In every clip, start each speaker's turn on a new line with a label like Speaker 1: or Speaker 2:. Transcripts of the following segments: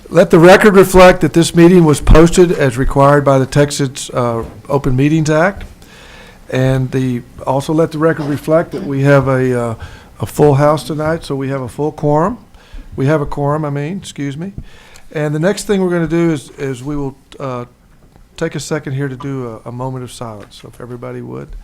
Speaker 1: Let the record reflect that this meeting was posted as required by the Texas Open Meetings Act. And also let the record reflect that we have a full house tonight, so we have a full quorum. We have a quorum, excuse me. And the next thing we're going to do is we will take a second here to do a moment of silence. So if everybody would.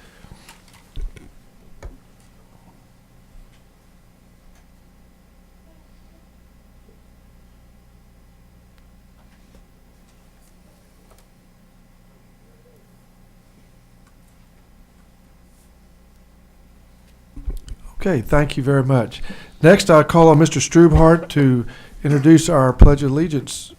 Speaker 1: Okay, thank you very much. Next, I call on Mr. Strubhart to introduce our Pledge of Allegiance.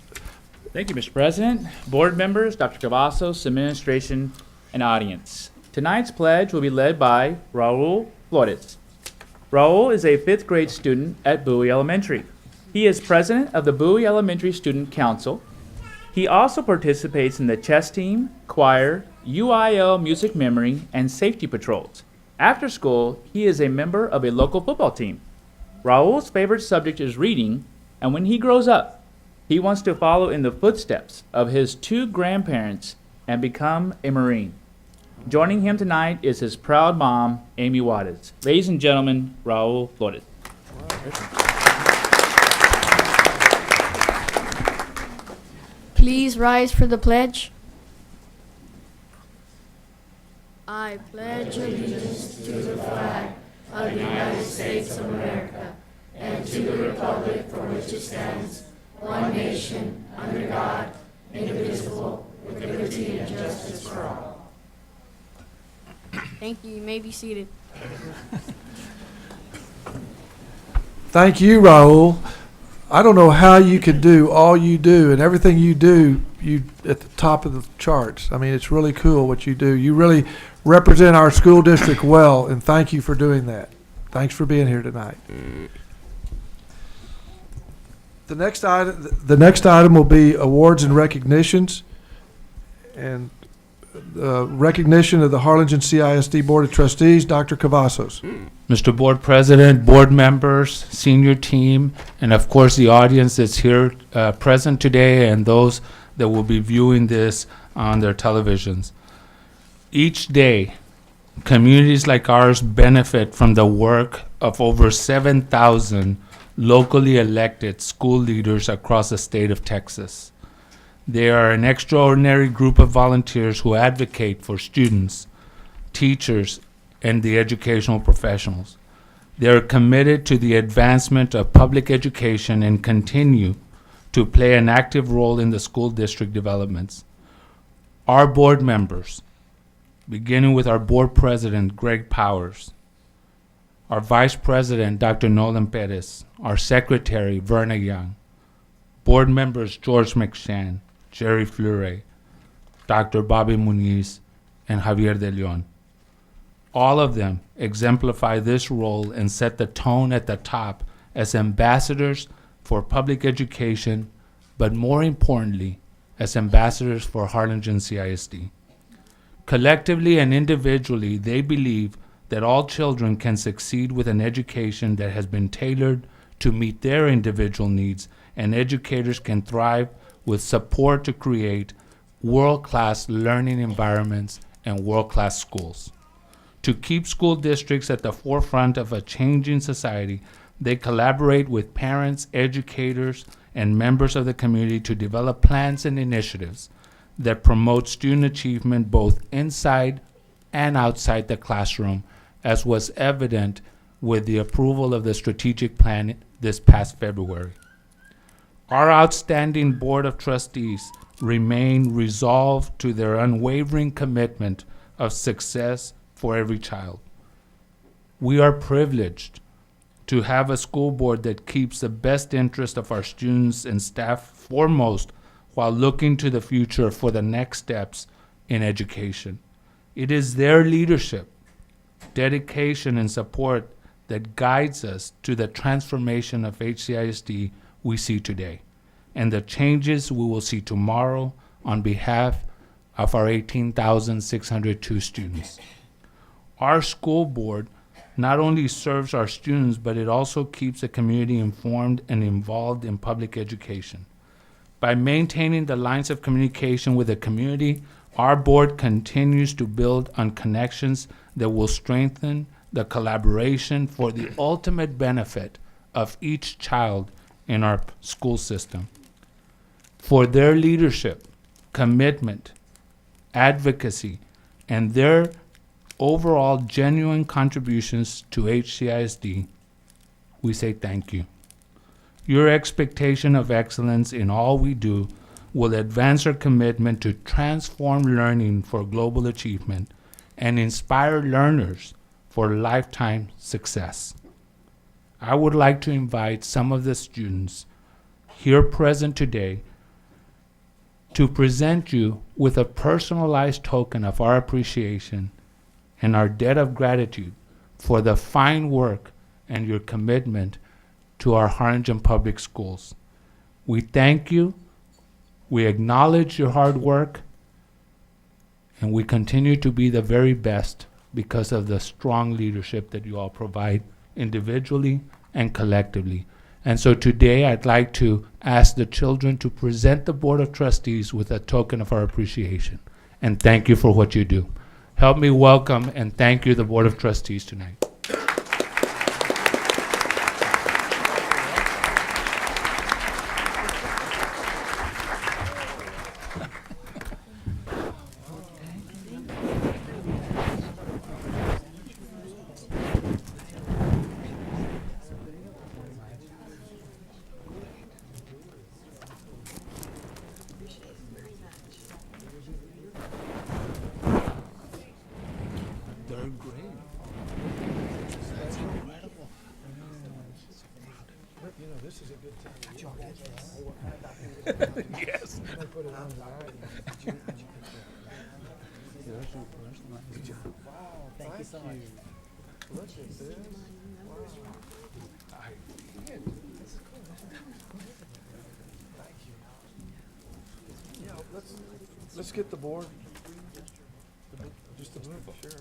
Speaker 2: Thank you, Mr. President, board members, Dr. Cavazos, administration, and audience. Tonight's pledge will be led by Raul Flores. Raul is a 5th grade student at Bowie Elementary. He is president of the Bowie Elementary Student Council. He also participates in the chess team, choir, UIL music memory, and safety patrols. After school, he is a member of a local football team. Raul's favorite subject is reading, and when he grows up, he wants to follow in the footsteps of his 2 grandparents and become a Marine. Joining him tonight is his proud mom, Amy Wattis. Ladies and gentlemen, Raul Flores.
Speaker 3: Please rise for the pledge. I pledge allegiance to the flag of the United States of America and to the republic for which it stands, one nation, under God, indivisible, with liberty and justice for all. Thank you. You may be seated.
Speaker 1: Thank you, Raul. I don't know how you can do all you do and everything you do, you at the top of the charts. I mean, it's really cool what you do. You really represent our school district well, and thank you for doing that. Thanks for being here tonight. The next item will be awards and recognitions, and recognition of the Harlingen HCISD Board of Trustees, Dr. Cavazos.
Speaker 4: Mr. Board President, board members, senior team, and of course the audience that's here present today and those that will be viewing this on their televisions. Each day, communities like ours benefit from the work of over 7,000 locally elected school leaders across the state of Texas. They are an extraordinary group of volunteers who advocate for students, teachers, and the educational professionals. They are committed to the advancement of public education and continue to play an active role in the school district developments. Our board members, beginning with our board president, Greg Powers, our vice president, Dr. Nolan Perez, our secretary, Verna Young, board members, George McShann, Jerry Fleury, Dr. Bobby Muniz, and Javier De Leon. All of them exemplify this role and set the tone at the top as ambassadors for public education, but more importantly, as ambassadors for Harlingen CISD. Collectively and individually, they believe that all children can succeed with an education that has been tailored to meet their individual needs, and educators can thrive with support to create world-class learning environments and world-class schools. To keep school districts at the forefront of a changing society, they collaborate with parents, educators, and members of the community to develop plans and initiatives that promote student achievement both inside and outside the classroom, as was evident with the approval of the strategic plan this past February. Our outstanding Board of Trustees remain resolved to their unwavering commitment of success for every child. We are privileged to have a school board that keeps the best interest of our students and staff foremost while looking to the future for the next steps in education. It is their leadership, dedication, and support that guides us to the transformation of HCISD we see today, and the changes we will see tomorrow on behalf of our 18,602 students. Our school board not only serves our students, but it also keeps the community informed and involved in public education. By maintaining the lines of communication with the community, our board continues to build on connections that will strengthen the collaboration for the ultimate benefit of each child in our school system. For their leadership, commitment, advocacy, and their overall genuine contributions to HCISD, we say thank you. Your expectation of excellence in all we do will advance our commitment to transform learning for global achievement and inspire learners for lifetime success. I would like to invite some of the students here present today to present you with a personalized token of our appreciation and our debt of gratitude for the fine work and your commitment to our Harlingen Public Schools. We thank you, we acknowledge your hard work, and we continue to be the very best because of the strong leadership that you all provide individually and collectively. And so today I'd like to ask the children to present the Board of Trustees with a token of our appreciation. And thank you for what you do. Help me welcome and thank you, the Board of Trustees, tonight.
Speaker 1: Let's get the board. Just a minute, sure.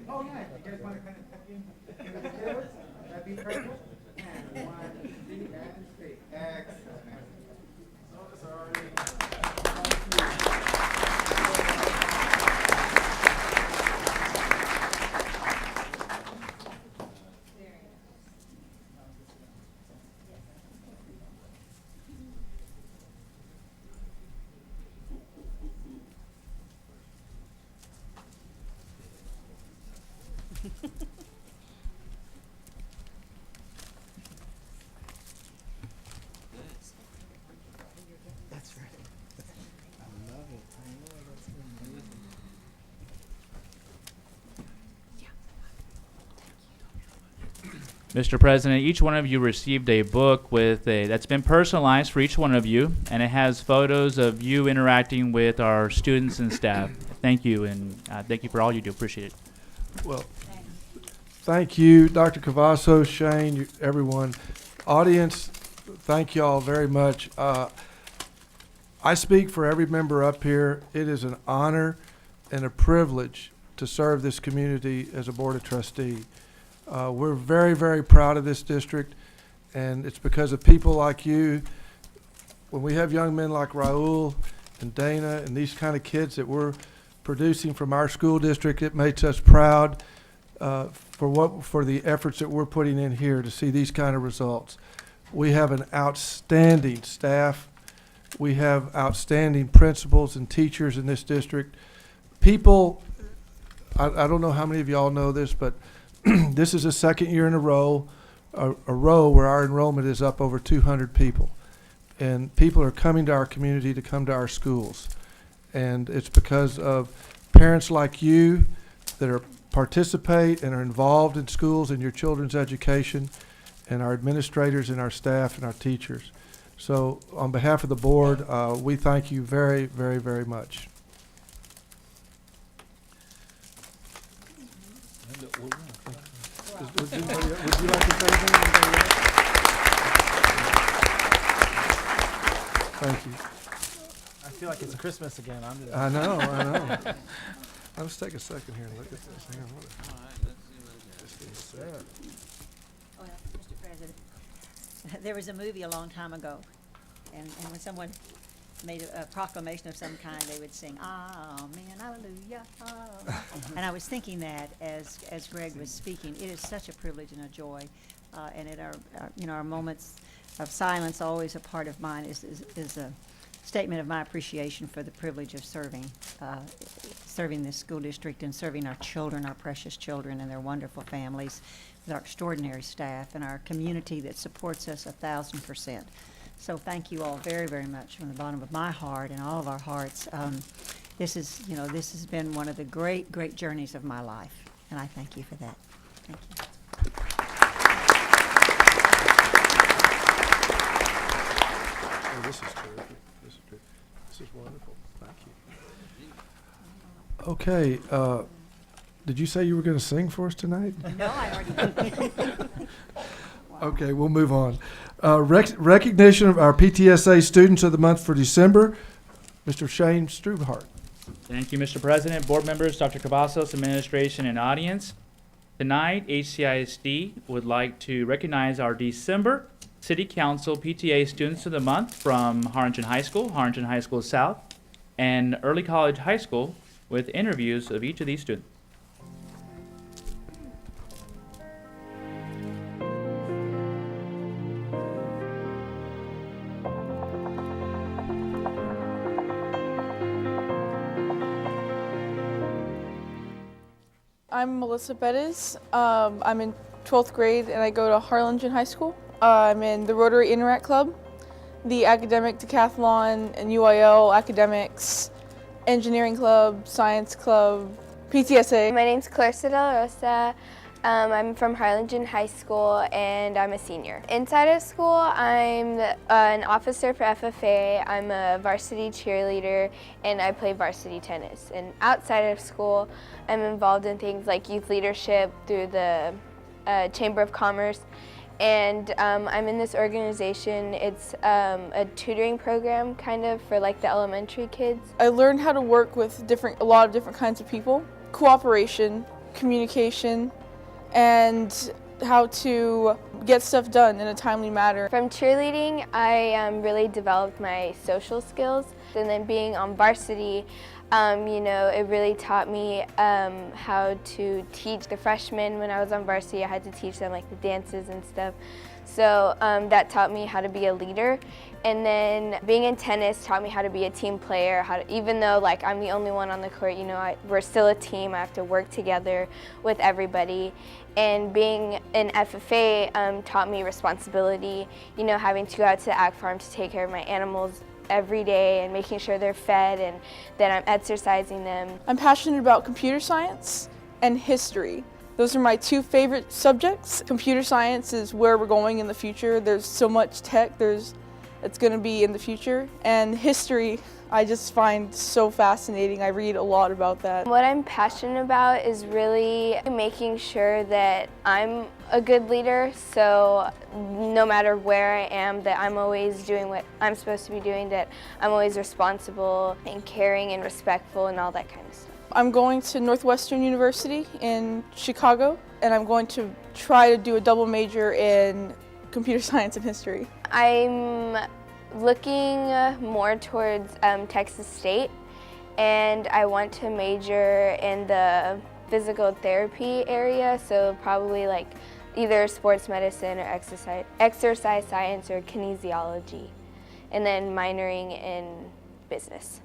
Speaker 5: Oh, yeah, you guys want to kind of tuck in with the chairs? That'd be perfect. And 1, 2, and 3. Excellent. So sorry. That's right. I love it. I know that's amazing.
Speaker 2: Mr. President, each one of you received a book that's been personalized for each one of you, and it has photos of you interacting with our students and staff. Thank you, and thank you for all you do. Appreciate it.
Speaker 1: Well, thank you, Dr. Cavasso, Shane, everyone. Audience, thank you all very much. I speak for every member up here. It is an honor and a privilege to serve this community as a Board of Trustee. We're very, very proud of this district, and it's because of people like you. When we have young men like Raul and Dana and these kind of kids that we're producing from our school district, it makes us proud for the efforts that we're putting in here to see these kind of results. We have an outstanding staff. We have outstanding principals and teachers in this district. People, I don't know how many of y'all know this, but this is the second year in a row where our enrollment is up over 200 people. And people are coming to our community to come to our schools. And it's because of parents like you that participate and are involved in schools and your children's education, and our administrators and our staff and our teachers. So on behalf of the board, we thank you very, very, very much. Would you like to say anything? Thank you.
Speaker 5: I feel like it's Christmas again.
Speaker 1: I know. Let's take a second here and look at this. Hang on.
Speaker 6: Well, Mr. President, there was a movie a long time ago, and when someone made a proclamation of some kind, they would sing, "Amen, hallelujah." Amen. And I was thinking that as Greg was speaking, it is such a privilege and a joy, and at our moments of silence, always a part of mine is a statement of my appreciation for the privilege of serving this school district and serving our children, our precious children and their wonderful families, with our extraordinary staff and our community that supports us 1,000%. So thank you all very, very much from the bottom of my heart and all of our hearts. This has been one of the great, great journeys of my life, and I thank you for that. Thank you.
Speaker 1: Oh, this is terrific. This is wonderful. Thank you. Okay. Did you say you were going to sing for us tonight?
Speaker 6: No, I already did.
Speaker 1: Okay, we'll move on. Recognition of our PTSA Students of the Month for December, Mr. Shane Strubhart.
Speaker 2: Thank you, Mr. President, board members, Dr. Cavazos, administration, and audience. Tonight, HCISD would like to recognize our December City Council PTA Students of the Month from Harlingen High School South, and Early College High School, with interviews of each of these students.
Speaker 7: I'm Melissa Bettis. I'm in 12th grade and I go to Harlingen High School. I'm in the Rotary Interact Club, the Academic Decathlon and UIL Academics, Engineering Club, Science Club, PTSA.
Speaker 8: My name's Clarissa Del Rosa. I'm from Harlingen High School and I'm a senior. Inside of school, I'm an officer for FFA, I'm a varsity cheerleader, and I play varsity tennis. And outside of school, I'm involved in things like youth leadership through the Chamber of Commerce. And I'm in this organization. It's a tutoring program kind of for like the elementary kids.
Speaker 7: I learned how to work with a lot of different kinds of people, cooperation, communication, and how to get stuff done in a timely manner.
Speaker 8: From cheerleading, I really developed my social skills, and then being on varsity, it really taught me how to teach the freshmen. When I was on varsity, I had to teach them like the dances and stuff. So that taught me how to be a leader. And then being in tennis taught me how to be a team player, even though like I'm the only one on the court, we're still a team. I have to work together with everybody. And being in FFA taught me responsibility, having to go out to the ag farm to take care of my animals every day and making sure they're fed and that I'm exercising them.
Speaker 7: I'm passionate about computer science and history. Those are my two favorite subjects. Computer science is where we're going in the future. There's so much tech it's going to be in the future. And history, I just find so fascinating. I read a lot about that.
Speaker 8: What I'm passionate about is really making sure that I'm a good leader, so no matter where I am, that I'm always doing what I'm supposed to be doing, that I'm always responsible and caring and respectful and all that kind of stuff.
Speaker 7: I'm going to Northwestern University in Chicago, and I'm going to try to do a double major in computer science and history.
Speaker 8: I'm looking more towards Texas State, and I want to major in the physical therapy area, so probably like either sports medicine or exercise science or kinesiology, and then minoring in business.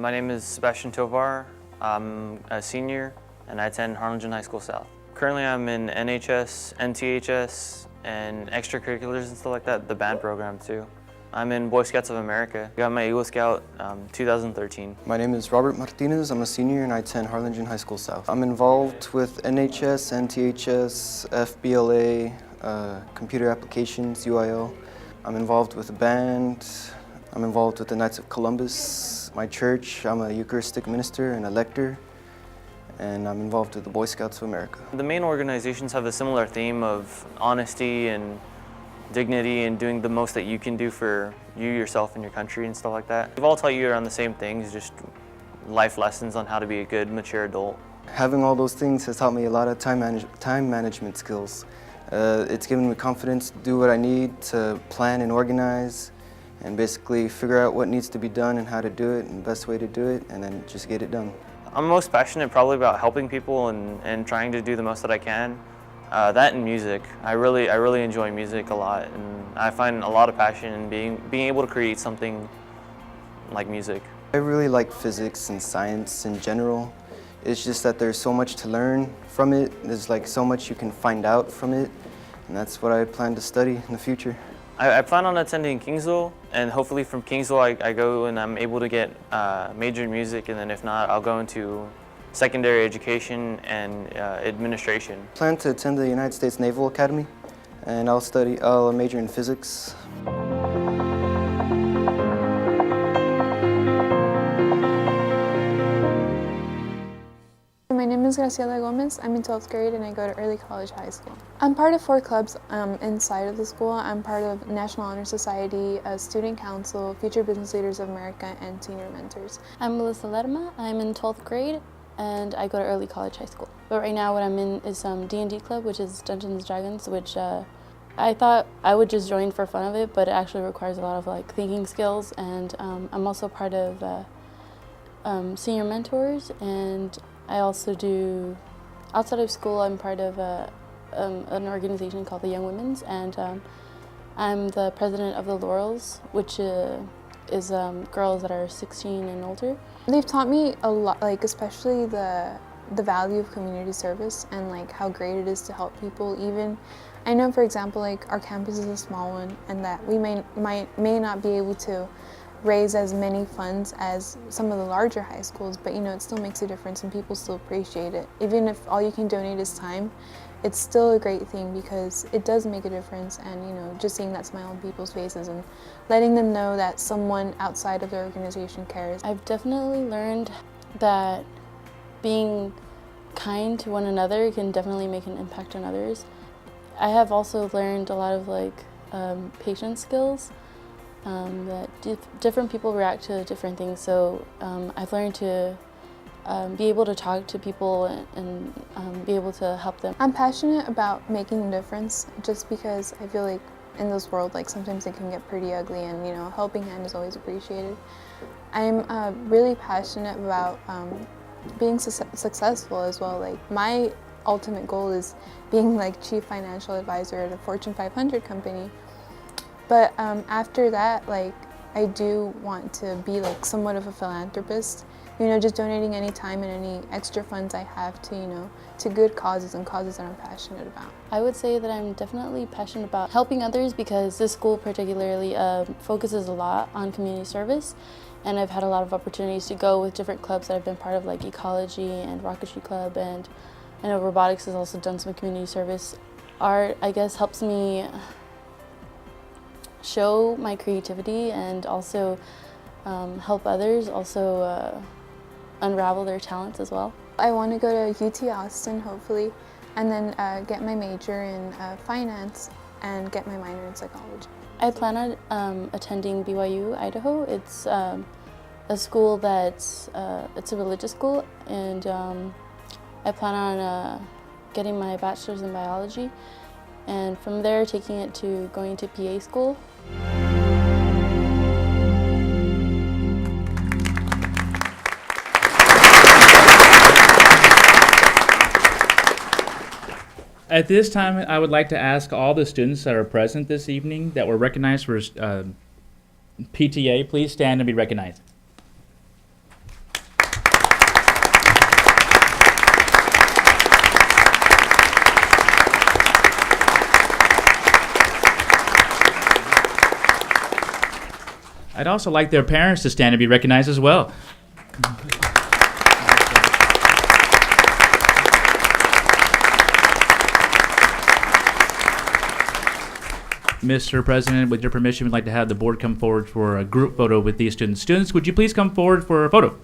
Speaker 9: My name is Sebastian Tovar. I'm a senior and I attend Harlingen High School South. Currently I'm in NHS, NTHS, and extracurriculars and stuff like that, the band program too. I'm in Boy Scouts of America. I got my Eagle Scout 2013.
Speaker 10: My name is Robert Martinez. I'm a senior and I attend Harlingen High School South. I'm involved with NHS, NTHS, FBLA, computer applications, UIL. I'm involved with a band. I'm involved with the Knights of Columbus. My church, I'm a Eucharistic minister and a lector. And I'm involved with the Boy Scouts of America.
Speaker 9: The main organizations have a similar theme of honesty and dignity and doing the most that you can do for you, yourself, and your country and stuff like that. We've all taught you around the same things, just life lessons on how to be a good, mature adult.
Speaker 10: Having all those things has taught me a lot of time management skills. It's given me confidence to do what I need to plan and organize and basically figure out what needs to be done and how to do it and the best way to do it and then just get it done.
Speaker 9: I'm most passionate probably about helping people and trying to do the most that I can. That and music. I really enjoy music a lot, and I find a lot of passion in being able to create something like music.
Speaker 10: I really like physics and science in general. It's just that there's so much to learn from it. There's like so much you can find out from it, and that's what I plan to study in the future.
Speaker 9: I plan on attending Kingsville, and hopefully from Kingsville I go and I'm able to get major in music, and then if not, I'll go into secondary education and administration.
Speaker 10: I plan to attend the United States Naval Academy, and I'll major in physics.
Speaker 11: My name is Graciela Gomez. I'm in 12th grade and I go to Early College High School. I'm part of 4 clubs inside of the school. I'm part of National Honor Society, Student Council, Future Business Leaders of America, and Senior Mentors.
Speaker 12: I'm Melissa Ledema. I'm in 12th grade and I go to Early College High School. But right now what I'm in is D&D Club, which is Dungeons & Dragons, which I thought I would just join for fun of it, but it actually requires a lot of like thinking skills, and I'm also part of Senior Mentors, and I also do, outside of school, I'm part of an organization called the Young Women's, and I'm the president of the Laurels, which is girls that are 16 and older.
Speaker 11: They've taught me a lot, like especially the value of community service and like how great it is to help people. Even, I know for example, like our campus is a small one, and that we may not be able to raise as many funds as some of the larger high schools, but you know, it still makes a difference and people still appreciate it. Even if all you can donate is time, it's still a great thing because it does make a difference, and you know, just seeing that smile on people's faces and letting them know that someone outside of their organization cares.
Speaker 12: I've definitely learned that being kind to one another can definitely make an impact on others. I have also learned a lot of like patience skills. That different people react to different things, so I've learned to be able to talk to people and be able to help them.
Speaker 11: I'm passionate about making a difference just because I feel like in this world, like sometimes it can get pretty ugly, and you know, a helping hand is always appreciated. I'm really passionate about being successful as well. Like my ultimate goal is being like chief financial advisor at a Fortune 500 company. But after that, like I do want to be like somewhat of a philanthropist, you know, just donating any time and any extra funds I have to, you know, to good causes and causes that I'm passionate about.
Speaker 12: I would say that I'm definitely passionate about helping others because this school particularly focuses a lot on community service, and I've had a lot of opportunities to go with different clubs that I've been part of, like ecology and rocketry club, and I know robotics has also done some community service. Art, I guess, helps me show my creativity and also help others also unravel their talents as well.
Speaker 11: I want to go to UT Austin, hopefully, and then get my major in finance and get my minor in psychology.
Speaker 12: I plan on attending BYU, Idaho. It's a school that's it's a religious school, and I plan on getting my bachelor's in biology, and from there taking it to going to PA school.
Speaker 2: At this time, I would like to ask all the students that are present this evening that were recognized for PTA, please stand and be recognized. I'd also like their parents to stand and be recognized as well. Mr. President, with your permission, we'd like to have the board come forward for a group photo with these students. Students, would you please come forward for a photo?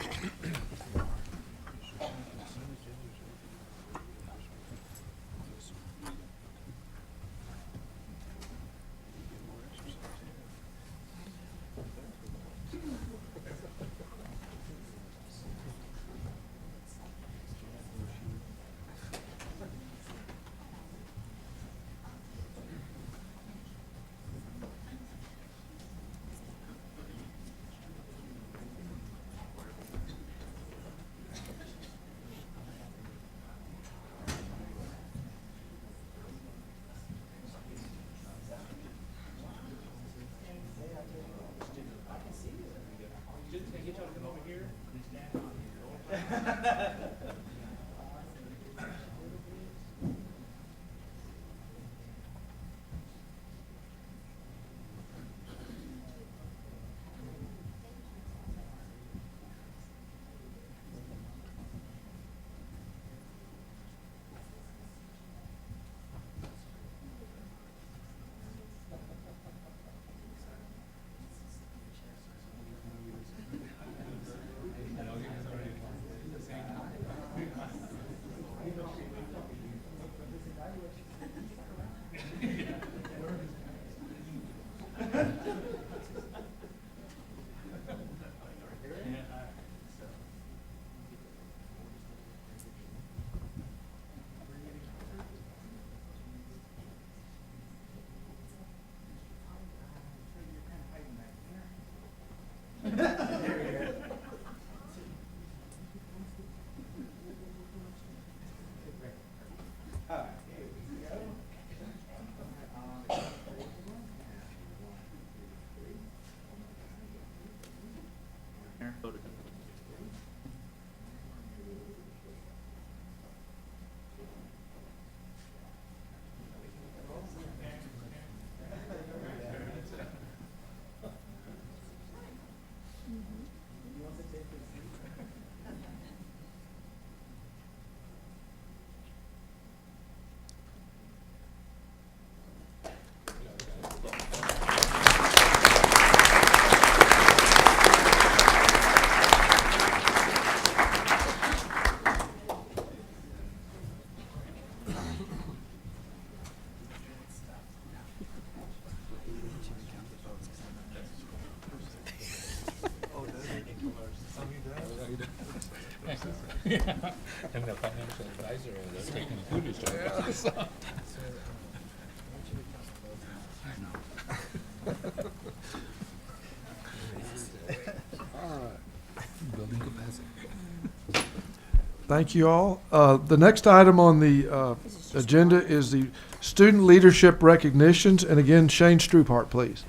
Speaker 4: And the financial advisor is taking food to
Speaker 1: All right. Thank you all. The next item on the agenda is the student leadership recognitions. And again, Shane Struphart, please.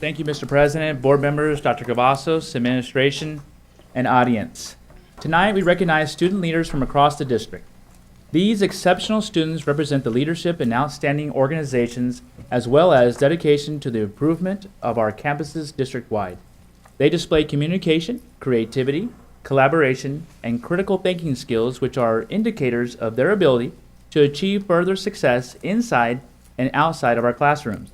Speaker 2: Thank you, Mr. President, board members, Dr. Cavazos, administration, and audience. Tonight, we recognize student leaders from across the district. These exceptional students represent the leadership in outstanding organizations as well as dedication to the improvement of our campuses district-wide. They display communication, creativity, collaboration, and critical thinking skills which are indicators of their ability to achieve further success inside and outside of our classrooms.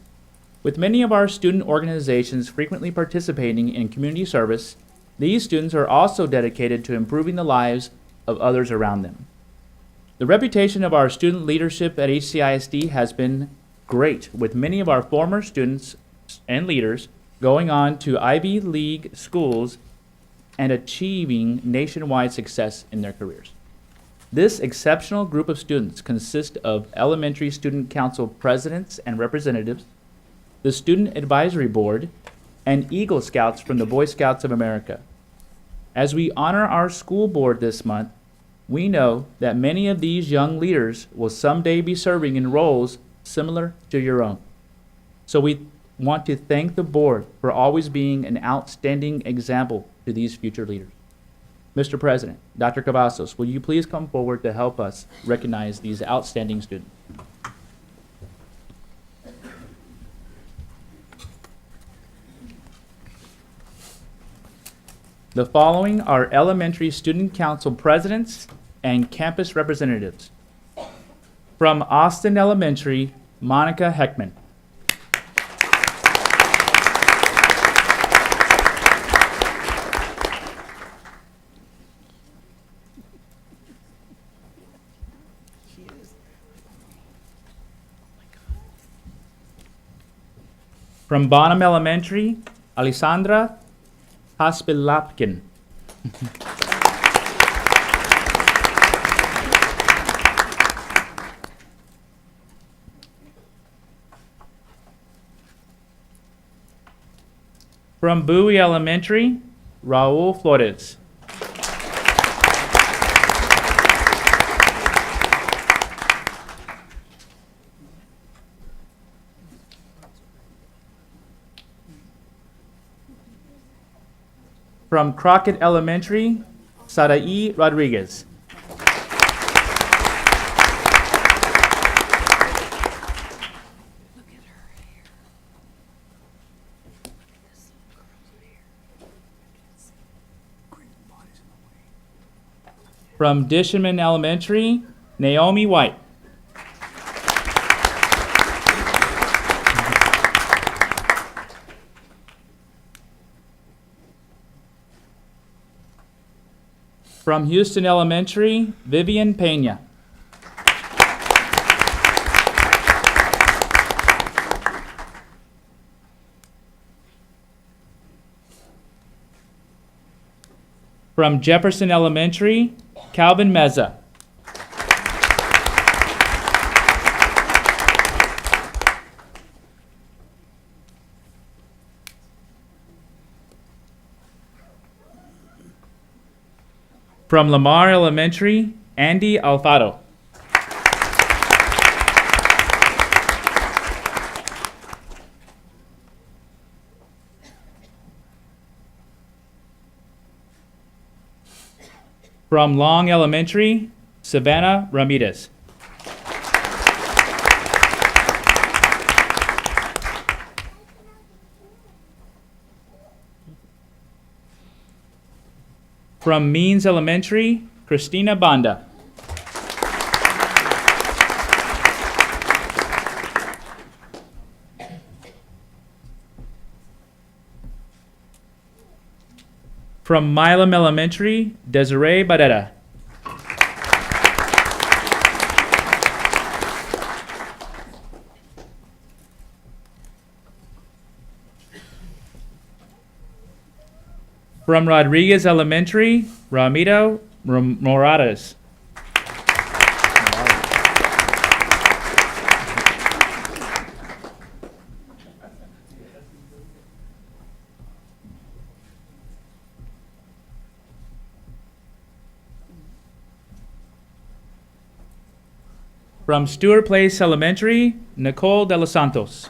Speaker 2: With many of our student organizations frequently participating in community service, these students are also dedicated to improving the lives of others around them. The reputation of our student leadership at HCISD has been great, with many of our former students and leaders going on to Ivy League schools and achieving nationwide success in their careers. This exceptional group of students consists of elementary student council presidents and representatives, the Student Advisory Board, and Eagle Scouts from the Boy Scouts of America. As we honor our school board this month, we know that many of these young leaders will someday be serving in roles similar to your own. So we want to thank the board for always being an outstanding example to these future leaders. Mr. President, Dr. Cavazos, will you please come forward to help us recognize these outstanding students? The following are elementary student council presidents and campus representatives. From Austin Elementary, Monica Heckman. From Bonham Elementary, Alessandra Haspilapkin. From Bowie Elementary, Raul Flores. From Crockett Elementary, Sarai Rodriguez. From Disherman Elementary, Naomi White. From Houston Elementary, Vivian Pena. From Jefferson Elementary, Calvin Meza. From Lamar Elementary, Andy Alfaro. From Long Elementary, Savannah Ramirez. From Means Elementary, Christina Banda. From Milam Elementary, Desiree Barrera. From Rodriguez Elementary, Ramiro Morales. From Stewart Place Elementary, Nicole De Los Santos.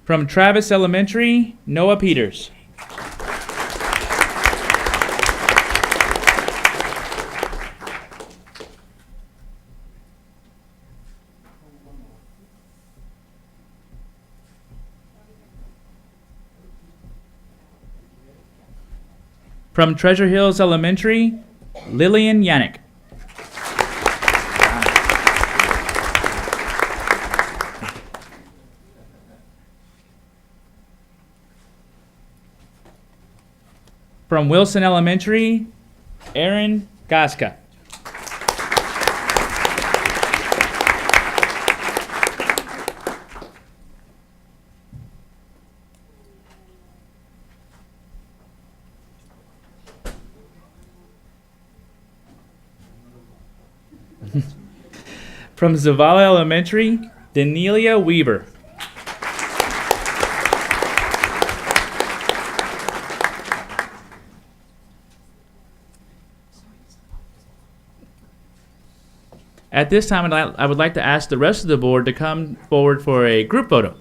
Speaker 2: From Travis Elementary, Noah Peters. From Treasure Hills Elementary, Lillian Yannick. From Wilson Elementary, Aaron Gasca. From Zavala Elementary, Danelia Weaver. At this time, I would like to ask the rest of the board to come forward for a group photo.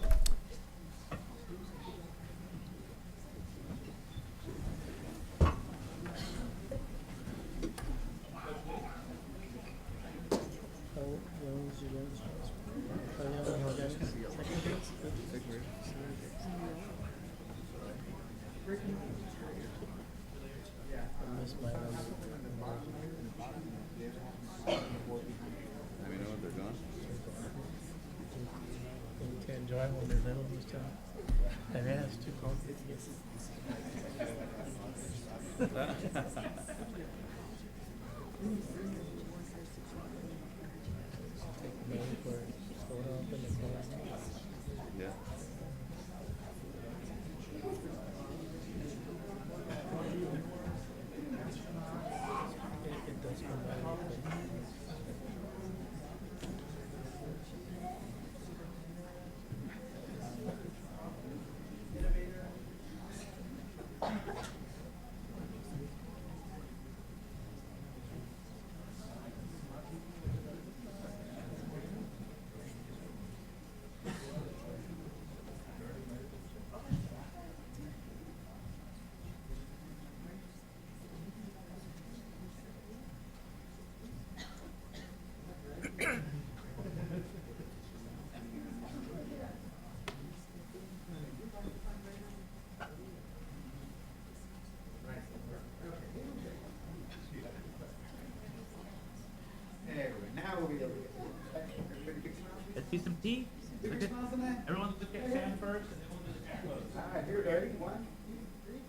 Speaker 2: Let's see some tea. Everyone look at Sam first, and then we'll do the Sam close.
Speaker 5: All right, here, ready? 1, 2, 3.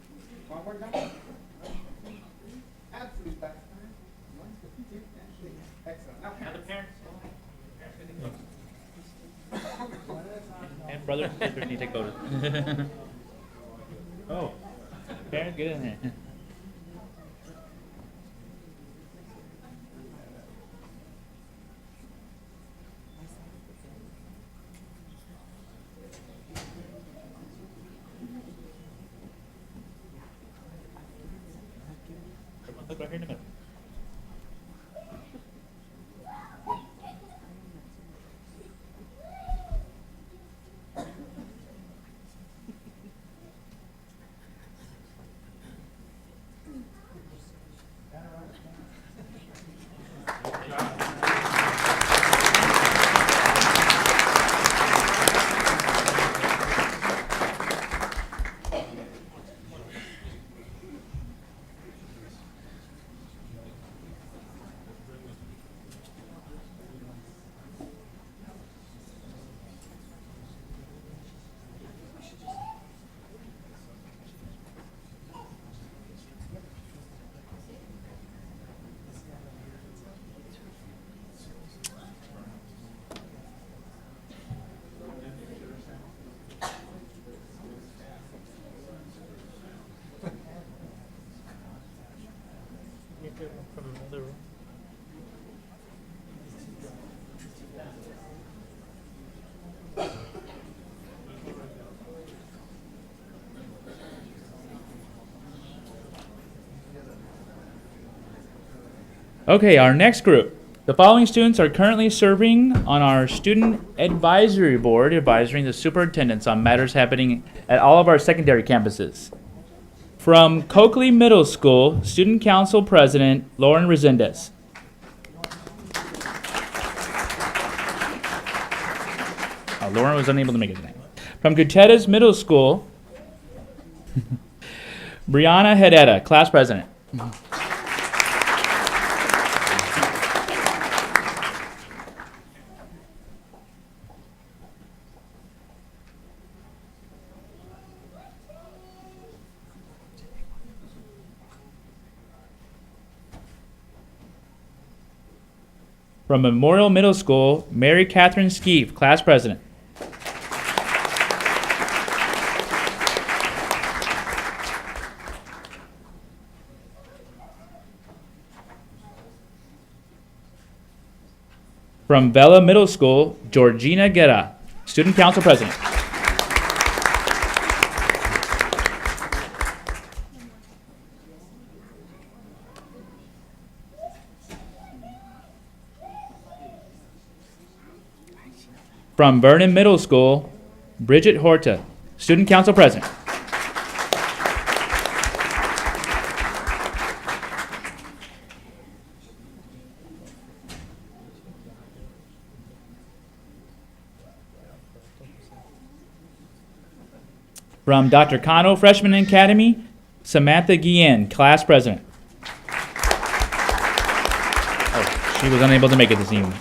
Speaker 5: One more time. Absolute last time. 1, 2, 3. Excellent. Now,
Speaker 2: Now the
Speaker 5: parents.
Speaker 2: parents. And brothers and sisters need to take photos. Oh, parents, get in there. Look right here in the middle. Okay, our next group. The following students are currently serving on our Student Advisory Board, advising the superintendents on matters happening at all of our secondary campuses. From Coakley Middle School, Student Council President Lauren Resendez. Lauren was unable to make it tonight. From Gutierrez Middle School, Brianna Hedetta, Class President. From Memorial Middle School, Mary Catherine Skeeve, Class President. From Vela Middle School, Georgina Guerra, Student Council President. From Vernon Middle School, Bridget Horta, Student Council President. From Dr. Cano Freshman Academy, Samantha Guillen, Class President. Oh, she was unable to make it this evening.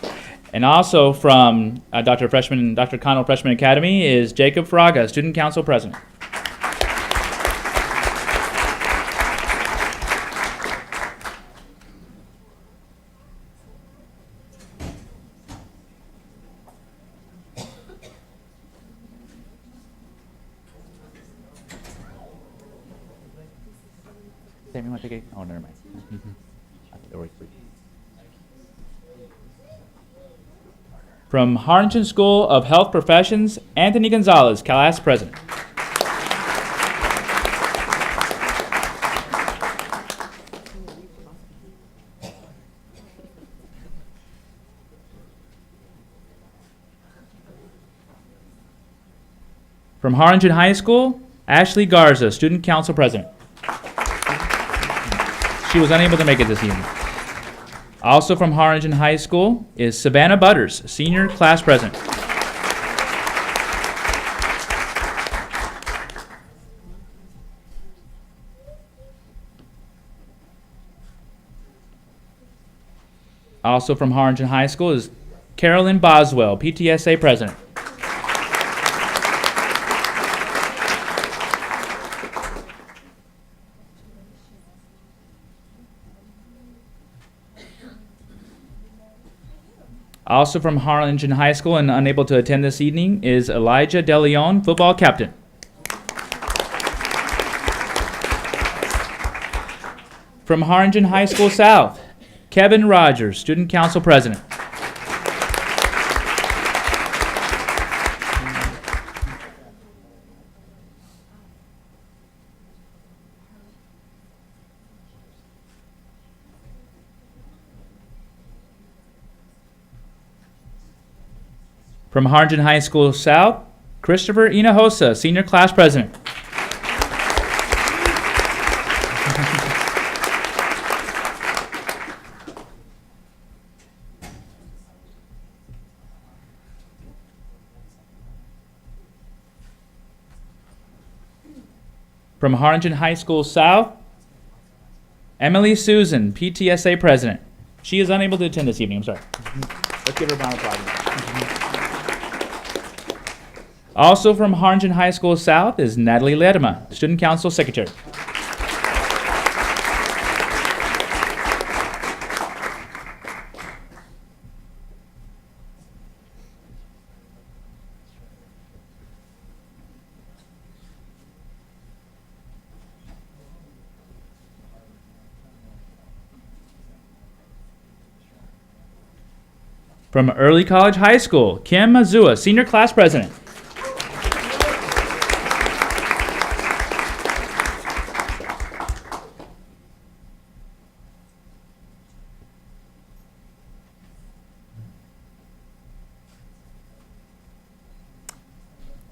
Speaker 2: And also from Dr. Cano Freshman Academy is Jacob Fraga, Student Council President. Sam, you want to take it? Oh, never mind. That works for you. From Harlingen School of Health Professions, Anthony Gonzalez, Class President. From Harlingen High School, Ashley Garza, Student Council President. She was unable to make it this evening. Also from Harlingen High School is Savannah Butters, Senior Class President. Also from Harlingen High School is Carolyn Boswell, PTSA President. Also from Harlingen High School and unable to attend this evening is Elijah DeLeon, football captain. From Harlingen High School South, Kevin Rogers, Student Council President. From Harlingen High School South, Christopher Hinojosa, Senior Class President. From Harlingen High School South, Emily Susan, PTSA President. She is unable to attend this evening, I'm sorry. Let's give her a round of applause. Also from Harlingen High School South is Natalie Ledema, Student Council Secretary. From Early College High School, Kim Mazua, Senior Class President.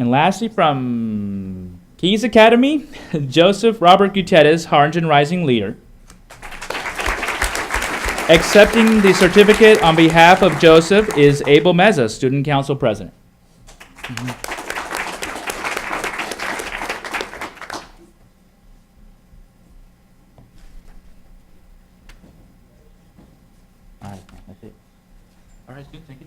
Speaker 2: And lastly, from Keys Academy, Joseph Robert Gutierrez, Harlingen Rising Leader. Accepting the certificate on behalf of Joseph is Abel Meza, Student Council President. All right, that's it. All right, good. Thank you.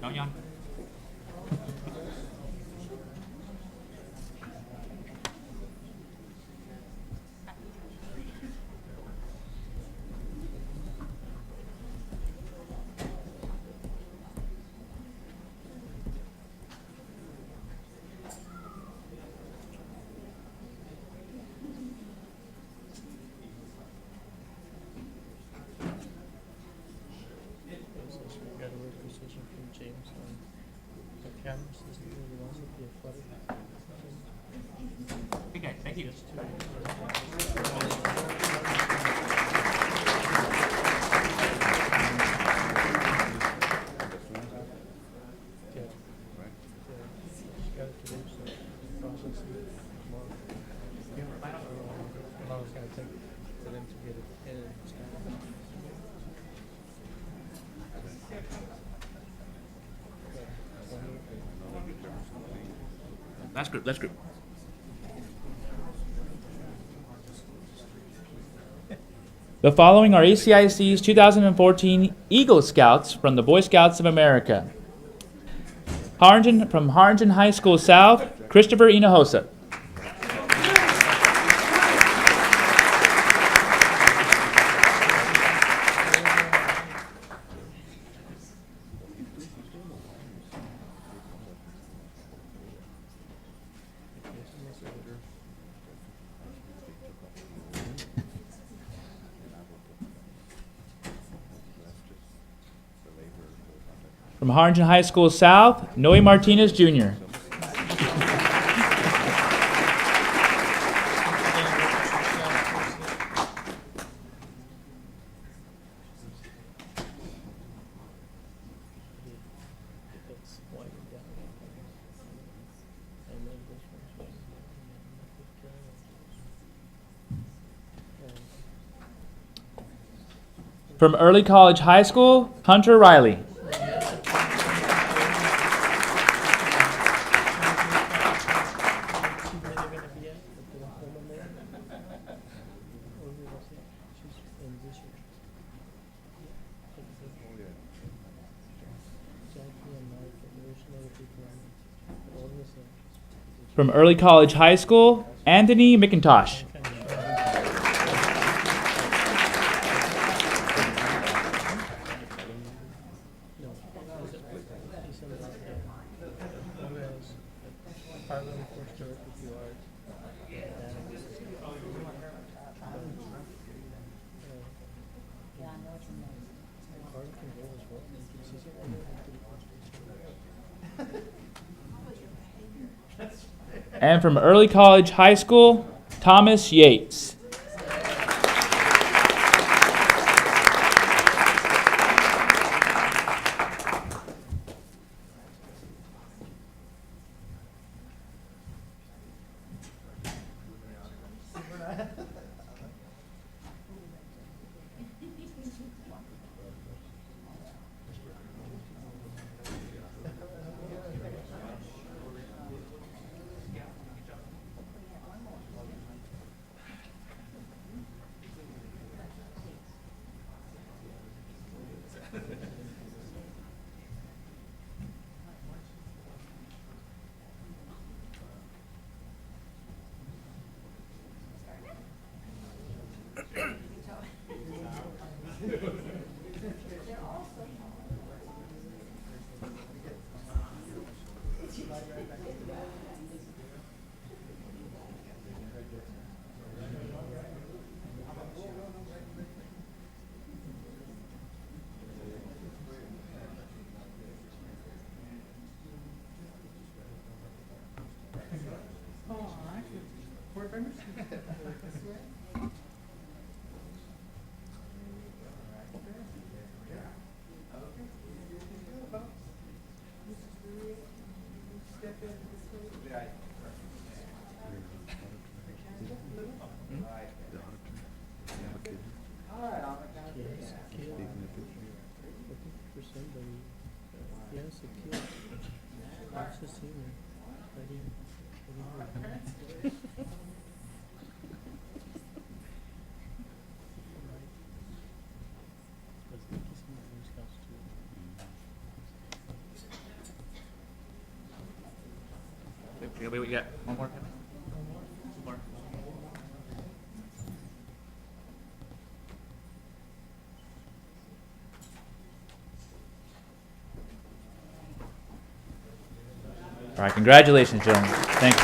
Speaker 2: Don't yawn. Okay, thank you. Last group. The following are HCISD's 2014 Eagle Scouts from the Boy Scouts of America. From Harlingen High School South, Christopher Hinojosa. From Harlingen High School South, Noe Martinez Jr. From Early College High School, Hunter Riley. From Early College High School, Anthony McIntosh. And from Early College High School, Thomas Yates. We got one more. All right, congratulations, gentlemen. Thank you.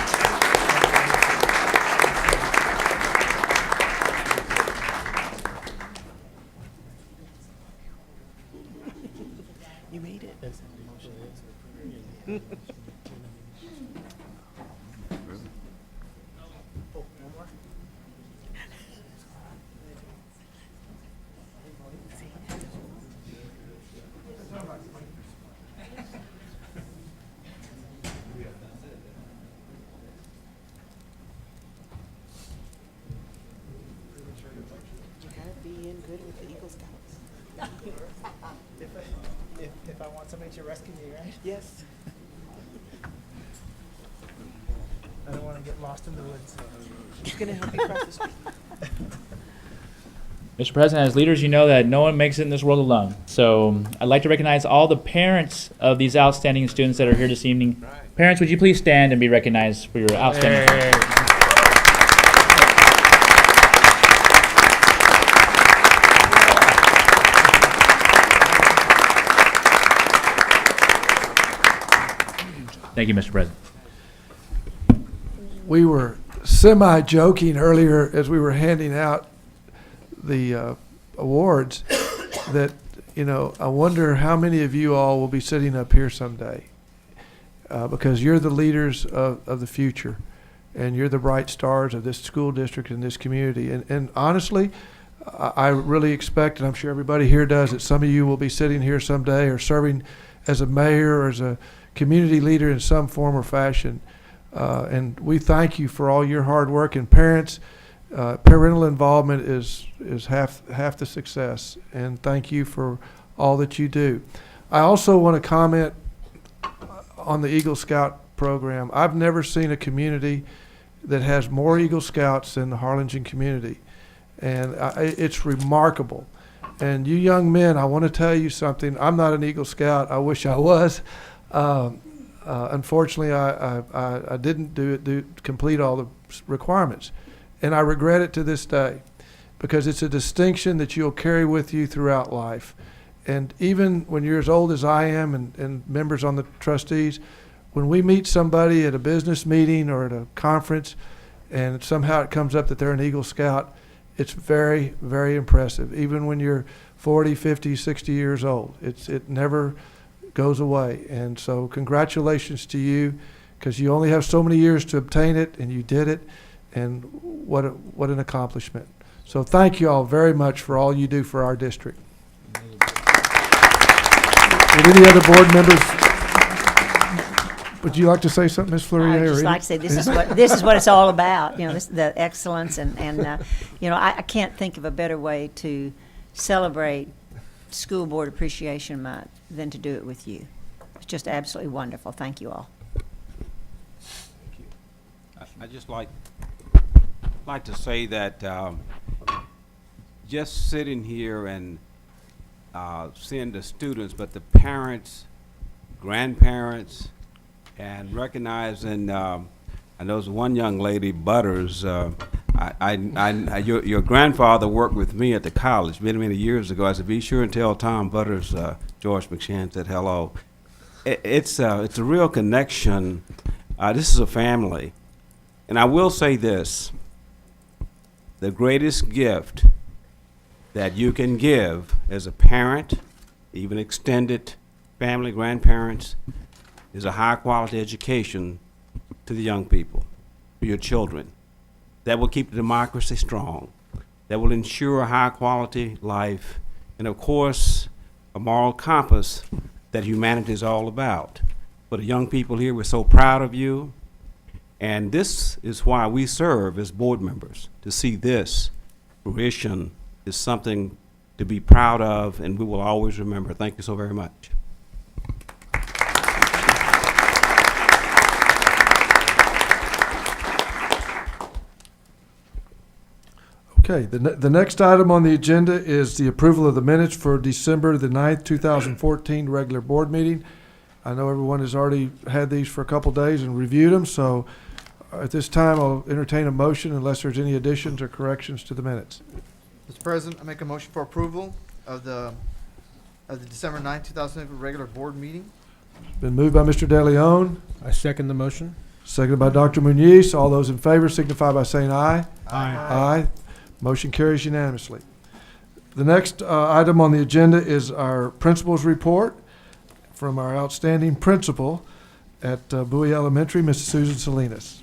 Speaker 5: You made it. Being good with the Eagle Scouts. if I want somebody to rescue me, right? Yes. I don't want to get lost in the woods. Who's going to help you cross the street?
Speaker 2: Mr. President, as leaders, you know that no one makes it in this world alone. So I'd like to recognize all the parents of these outstanding students that are here this evening. Parents, would you please stand and be recognized for your outstanding students? Thank you, Mr. President.
Speaker 1: We were semi-joking earlier as we were handing out the awards that, you know, I wonder how many of you all will be sitting up here someday because you're the leaders of the future and you're the bright stars of this school district and this community. And honestly, I really expect, and I'm sure everybody here does, that some of you will be sitting here someday or serving as a mayor or as a community leader in some form or fashion. And we thank you for all your hard work. And parents, parental involvement is half the success. And thank you for all that you do. I also want to comment on the Eagle Scout program. I've never seen a community that has more Eagle Scouts than the Harlingen community. And it's remarkable. And you young men, I want to tell you something. I'm not an Eagle Scout. I wish I was. Unfortunately, I didn't complete all the requirements, and I regret it to this day, because it's a distinction that you'll carry with you throughout life. And even when you're as old as I am, and members on the trustees, when we meet somebody at a business meeting or at a conference, and somehow it comes up that they're an Eagle Scout, it's very, very impressive. Even when you're 40, 50, 60 years old, it never goes away. And so congratulations to you. because you only have so many years to obtain it, and you did it, and what an accomplishment. So thank you all very much for all you do for our district. Would any other board members, would you like to say something, Ms. Fleury?
Speaker 6: I would just like to say this is what it's all about. You know, the excellence and you know, I can't think of a better way to celebrate School Board Appreciation Month than to do it with you. It's just absolutely wonderful. Thank you all.
Speaker 13: I just like to say that just sitting here and seeing the students, but the parents, grandparents, and recognizing, I know there's one young lady, Butters. Your grandfather worked with me at the college many years ago. I said, be sure and tell Tom Butters, George McShann said hello. It's a real connection. This is a family. And I will say this, the greatest gift that you can give as a parent, even extended family, grandparents, is a high-quality education to the young people, to your children. That will keep the democracy strong. That will ensure a high-quality life, and of course, a moral compass that humanity is all about. For the young people here, we're so proud of you. And this is why we serve as board members, to see this fruition is something to be proud of, and we will always remember. Thank you so very much.
Speaker 1: Okay, the next item on the agenda is the approval of the minutes for December the 9th, 2014 regular board meeting. I know everyone has already had these for a couple days and reviewed them, so at this time I'll entertain a motion unless there's any additions or corrections to the minutes.
Speaker 5: Mr. President, I make a motion for approval of the December 9, 2000 regular board meeting.
Speaker 1: Been moved by Mr. De Leon,
Speaker 14: I second the motion.
Speaker 1: seconded by Dr. Muniz. All those in favor signify by saying aye.
Speaker 14: Aye.
Speaker 1: Aye. Motion carries unanimously. The next item on the agenda is our principal's report from our outstanding principal at Bowie Elementary, Mrs. Susan Salinas.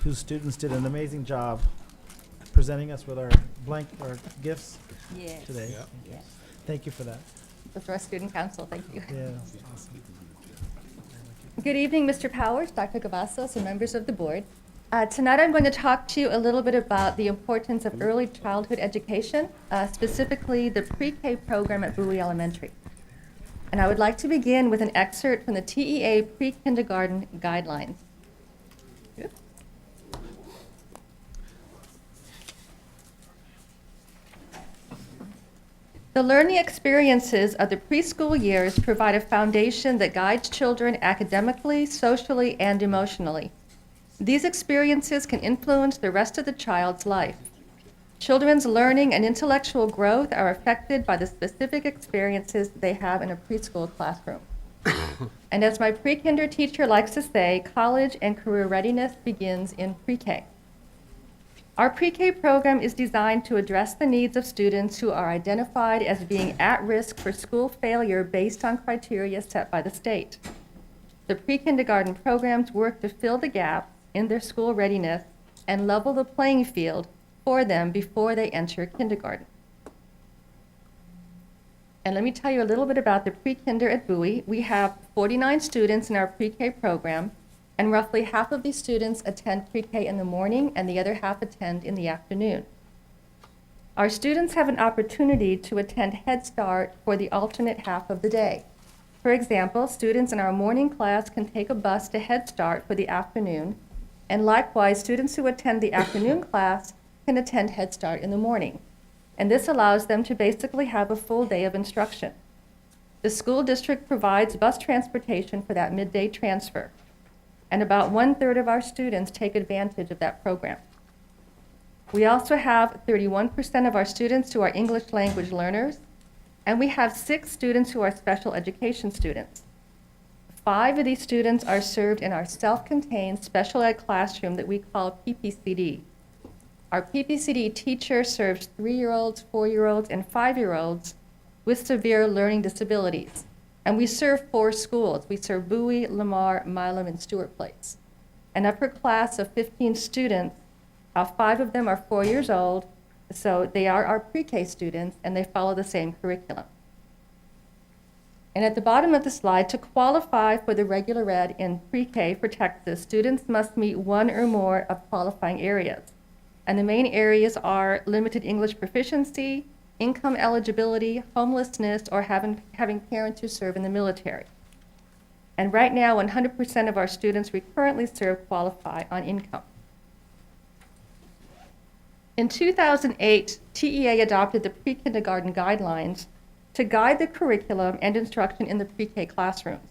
Speaker 15: Whose students did an amazing job presenting us with our gifts today.
Speaker 6: Yeah.
Speaker 15: Thank you for that.
Speaker 16: For our student council, thank you.
Speaker 15: Yeah.
Speaker 16: Good evening, Mr. Powers, Dr. Gavassos, and members of the board. Tonight I'm going to talk to you a little bit about the importance of early childhood education, specifically the pre-K program at Bowie Elementary. And I would like to begin with an excerpt from the TEA pre-kindergarten guidelines. The learning experiences of the preschool years provide a foundation that guides children academically, socially, and emotionally. These experiences can influence the rest of the child's life. Children's learning and intellectual growth are affected by the specific experiences they have in a preschool classroom. And as my pre-kinder teacher likes to say, college and career readiness begins in pre-K. Our pre-K program is designed to address the needs of students who are identified as being at risk for school failure based on criteria set by the state. The pre-kindergarten programs work to fill the gap in their school readiness and level the playing field for them before they enter kindergarten. And let me tell you a little bit about the pre-kinder at Bowie. We have 49 students in our pre-K program, and roughly half of these students attend pre-K in the morning and the other half attend in the afternoon. Our students have an opportunity to attend Head Start for the alternate half of the day. For example, students in our morning class can take a bus to Head Start for the afternoon, and likewise, students who attend the afternoon class can attend Head Start in the morning. And this allows them to basically have a full day of instruction. The school district provides bus transportation for that midday transfer, and about 1/3 of our students take advantage of that program. We also have 31% of our students who are English language learners, and we have 6 students who are special education students. 5 of these students are served in our self-contained special ed classroom that we call PPCD. Our PPCD teacher serves 3-year-olds, 4-year-olds, and 5-year-olds with severe learning disabilities. And we serve 4 schools. We serve Bowie, Lamar, Milam, and Stewart Place. An upper class of 15 students, 5 of them are 4 years old, so they are our pre-K students, and they follow the same curriculum. And at the bottom of the slide, to qualify for the regular ed in pre-K for Texas, students must meet 1 or more of qualifying areas. And the main areas are limited English proficiency, income eligibility, homelessness, or having parents who serve in the military. And right now, 100% of our students we currently serve qualify on income. In 2008, TEA adopted the pre-kindergarten guidelines to guide the curriculum and instruction in the pre-K classrooms.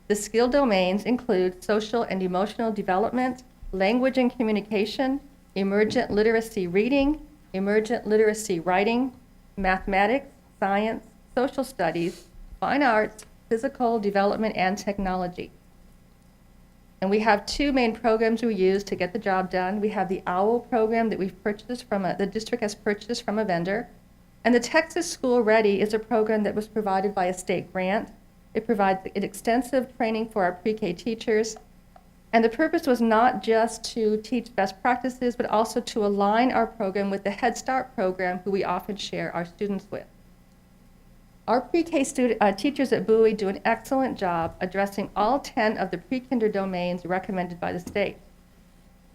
Speaker 16: The skill domains include social and emotional development, language and communication, emergent literacy reading, emergent literacy writing, mathematics, science, social studies, fine arts, physical development, and technology. And we have 2 main programs we use to get the job done. We have the OWL program that we've purchased from the district has purchased from a vendor. And the Texas School Ready is a program that was provided by a state grant. It provides an extensive training for our pre-K teachers. And the purpose was not just to teach best practices, but also to align our program with the Head Start program, who we often share our students with. Our pre-K teachers at Bowie do an excellent job addressing all 10 of the pre-kinder domains recommended by the state.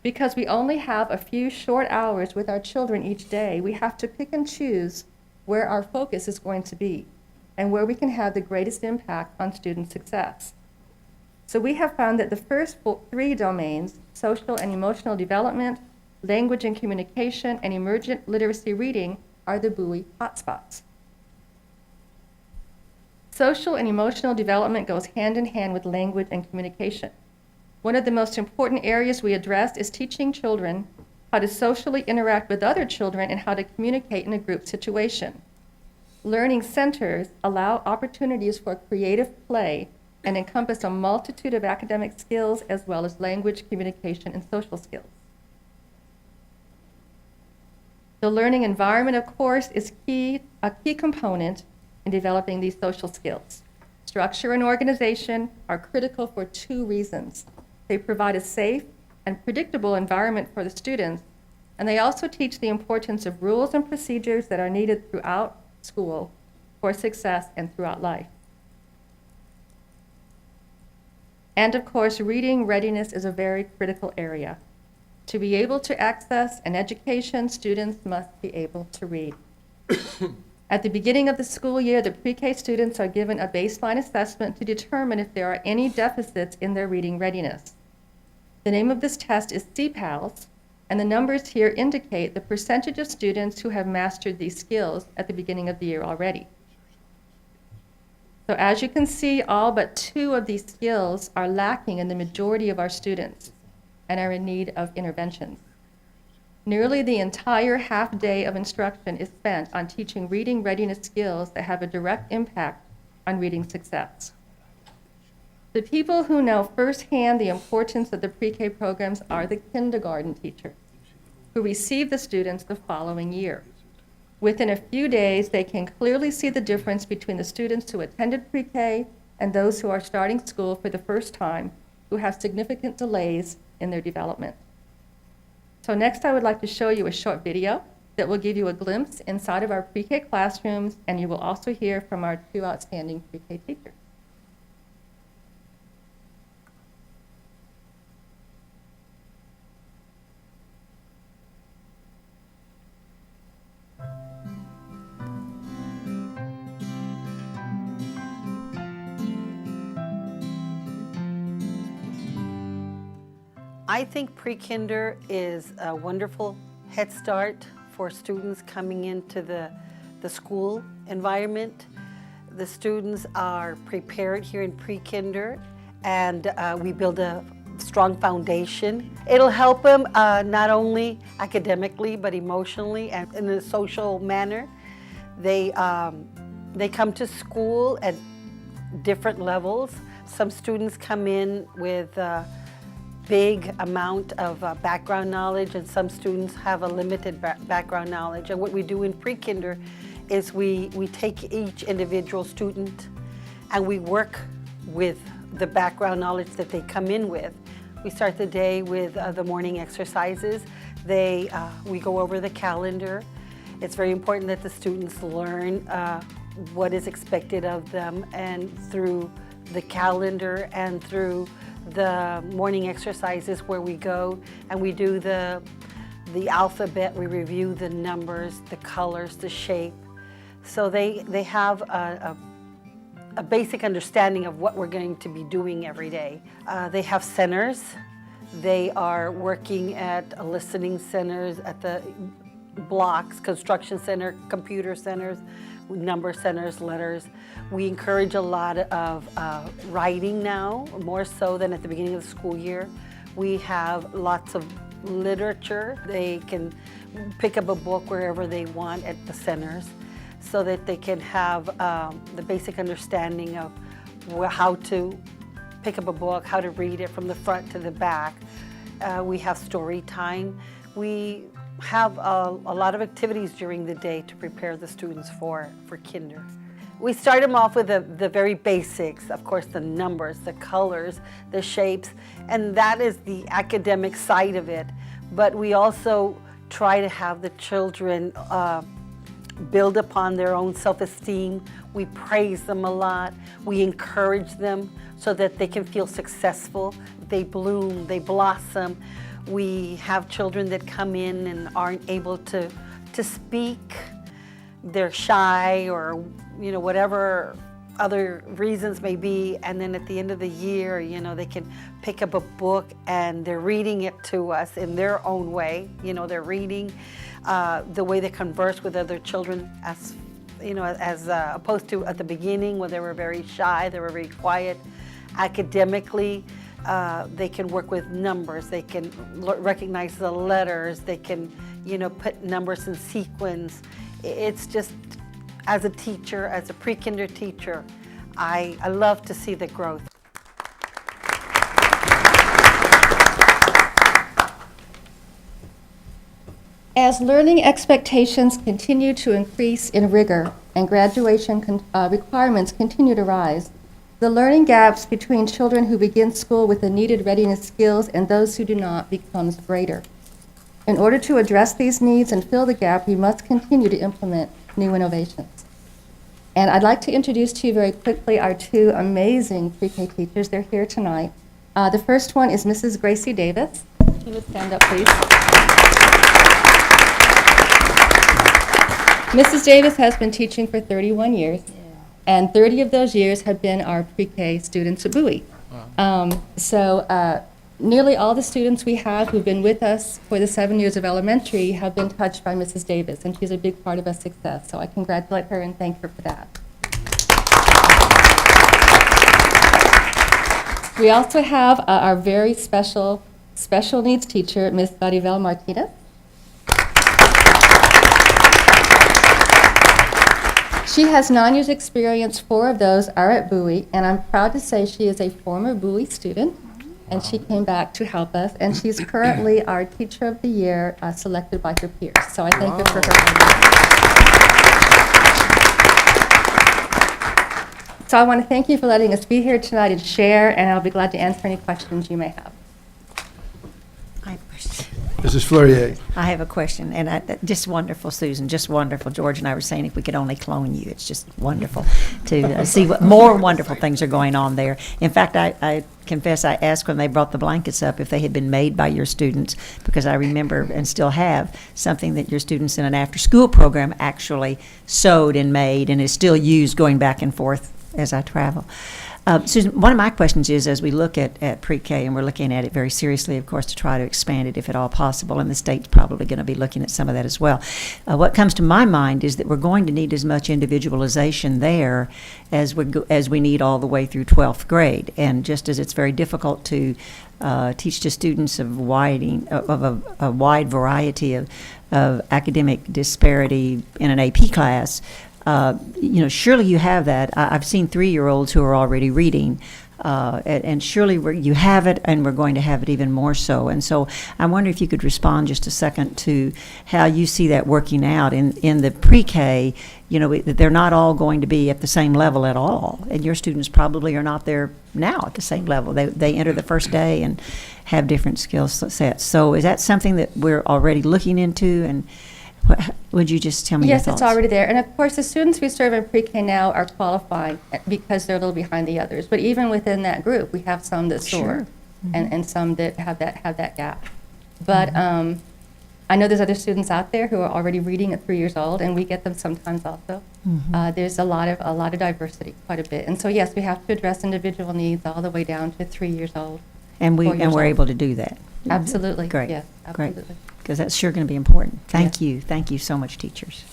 Speaker 16: Because we only have a few short hours with our children each day, we have to pick and choose where our focus is going to be and where we can have the greatest impact on student success. So we have found that the first 3 domains, social and emotional development, language and communication, and emergent literacy reading, are the Bowie hotspots. Social and emotional development goes hand in hand with language and communication. One of the most important areas we address is teaching children how to socially interact with other children and how to communicate in a group situation. Learning centers allow opportunities for creative play and encompass a multitude of academic skills as well as language, communication, and social skills. The learning environment, of course, is a key component in developing these social skills. Structure and organization are critical for 2 reasons. They provide a safe and predictable environment for the students, and they also teach the importance of rules and procedures that are needed throughout school for success and throughout life. And of course, reading readiness is a very critical area. To be able to access an education, students must be able to read. At the beginning of the school year, the pre-K students are given a baseline assessment to determine if there are any deficits in their reading readiness. The name of this test is CPALS, and the numbers here indicate the percentage of students who have mastered these skills at the beginning of the year already. So as you can see, all but 2 of these skills are lacking in the majority of our students and are in need of interventions. Nearly the entire half day of instruction is spent on teaching reading readiness skills that have a direct impact on reading success. The people who know firsthand the importance of the pre-K programs are the kindergarten teachers, who receive the students the following year. Within a few days, they can clearly see the difference between the students who attended pre-K and those who are starting school for the first time, who have significant delays in their development. So next, I would like to show you a short video that will give you a glimpse inside of our pre-K classrooms, and you will also hear from our 2 outstanding pre-K teachers.
Speaker 14: I think pre-kinder is a wonderful head start for students coming into the school environment. The students are prepared here in pre-kinder, and we build a strong foundation. It'll help them not only academically, but emotionally and in a social manner. They come to school at different levels. Some students come in with big amount of background knowledge, and some students have a limited background knowledge. And what we do in pre-kinder is we take each individual student and we work with the background knowledge that they come in with. We start the day with the morning exercises. We go over the calendar. It's very important that the students learn what is expected of them, and through the calendar and through the morning exercises where we go and we do the alphabet, we review the numbers, the colors, the shape. So they have a basic understanding of what we're going to be doing every day. They have centers. They are working at listening centers, at the blocks, construction center, computer centers, number centers, letters. We encourage a lot of writing now, more so than at the beginning of the school year. We have lots of literature. They can pick up a book wherever they want at the centers, so that they can have the basic understanding of how to pick up a book, how to read it from the front to the back. We have story time. We have a lot of activities during the day to prepare the students for kinder. We start them off with the very basics, of course, the numbers, the colors, the shapes, and that is the academic side of it. But we also try to have the children build upon their own self-esteem. We praise them a lot. We encourage them so that they can feel successful. They bloom, they blossom. We have children that come in and aren't able to speak. They're shy, or whatever other reasons may be, and then at the end of the year, they can pick up a book and they're reading it to us in their own way. They're reading the way they converse with other children, as opposed to at the beginning when they were very shy, they were very quiet. Academically, they can work with numbers, they can recognize the letters, they can put numbers in sequence. It's just, as a teacher, as a pre-kinder teacher, I love to see the growth.
Speaker 16: As learning expectations continue to increase in rigor and graduation requirements continue to rise, the learning gaps between children who begin school with the needed readiness skills and those who do not becomes greater. In order to address these needs and fill the gap, we must continue to implement new innovations. And I'd like to introduce to you very quickly our two amazing pre-K teachers. They're here tonight. The first one is Mrs. Gracie Davis. You would stand up, please. Mrs. Davis has been teaching for 31 years, and 30 of those years have been our pre-K students at Bowie. Nearly all the students we have who've been with us for the 7 years of elementary have been touched by Mrs. Davis, and she's a big part of our success. So I congratulate her and thank her for that. We also have our very special needs teacher, Ms. Maribel Martinez. She has 9 years experience, 4 of those are at Bowie, and I'm proud to say she is a former Bowie student. And she came back to help us, and she's currently our Teacher of the Year selected by her peers. So I thank her for her hard work. So I want to thank you for letting us be here tonight and share, and I'll be glad to answer any questions you may have.
Speaker 1: Mrs. Fleurier.
Speaker 6: I have a question, and just wonderful, Susan, just wonderful. George and I were saying if we could only clone you, it's just wonderful to see what more wonderful things are going on there. In fact, I confess I asked when they brought the blankets up if they had been made by your students, because I remember and still have something that your students in an after-school program actually sewed and made and is still used going back and forth as I travel. Susan, one of my questions is, as we look at pre-K, and we're looking at it very seriously, of course, to try to expand it if at all possible, and the state's probably going to be looking at some of that as well. What comes to my mind is that we're going to need as much individualization there as we need all the way through 12th grade. And just as it's very difficult to teach to students of a wide variety of academic disparity in an AP class, surely you have that. I've seen 3-year-olds who are already reading. And surely you have it, and we're going to have it even more so. And so I wonder if you could respond just a second to how you see that working out in the pre-K. You know, they're not all going to be at the same level at all, and your students probably are not there now at the same level. They enter the first day and have different skill sets. So is that something that we're already looking into, and would you just tell me your
Speaker 16: Yes,
Speaker 6: thoughts?
Speaker 16: it's already there. And of course, the students we serve in pre-K now are qualifying because they're a little behind the others. But even within that group, we have some that soar, and some that have that gap. But I know there's other students out there who are already reading at 3 years old, and we get them sometimes also. There's a lot of diversity, quite a bit. And so yes, we have to address individual needs all the way down to 3 years old.
Speaker 6: And
Speaker 16: 4 years
Speaker 6: we're
Speaker 16: old.
Speaker 6: able to do that.
Speaker 16: Absolutely.
Speaker 6: Great.
Speaker 16: Yes,
Speaker 6: Great.
Speaker 16: absolutely.
Speaker 6: Because that's sure going to be important. Thank you. Thank you so much, teachers.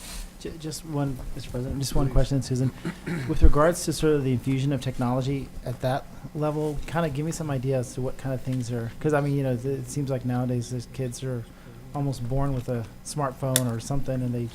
Speaker 15: Just one, Mr. President, just one question, Susan. With regards to sort of the infusion of technology at that level, kind of give me some idea as to what kind of things are, because I mean, you know, it seems like nowadays these kids are almost born with a smartphone or something, and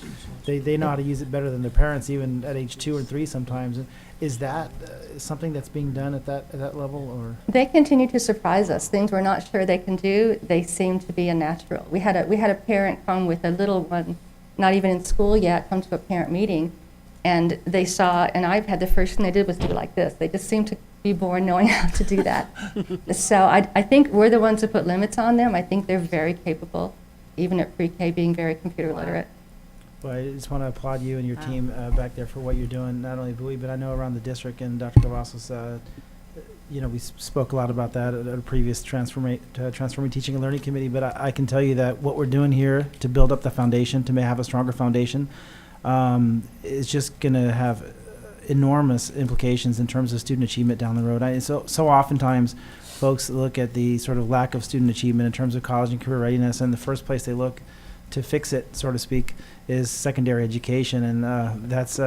Speaker 15: they know how to use it better than their parents, even at age 2 and 3 sometimes. Is that something that's being done at that level, or?
Speaker 16: They continue to surprise us. Things we're not sure they can do, they seem to be a natural. We had a parent come with a little one, not even in school yet, come to a parent meeting, and they saw an iPad. The first thing they did was do like this. They just seemed to be born knowing how to do that. So I think we're the ones who put limits on them. I think they're very capable, even at pre-K, being very computer literate.
Speaker 15: Well, I just want to applaud you and your team back there for what you're doing, not only Bowie, but I know around the district, and Dr. Cavazos, you know, we spoke a lot about that at a previous Transforming Teaching and Learning Committee, but I can tell you that what we're doing here to build up the foundation, to have a stronger foundation, is just going to have enormous implications in terms of student achievement down the road. So oftentimes, folks look at the sort of lack of student achievement in terms of college and career readiness, and the first place they look to fix it, so to speak, is secondary education, and that's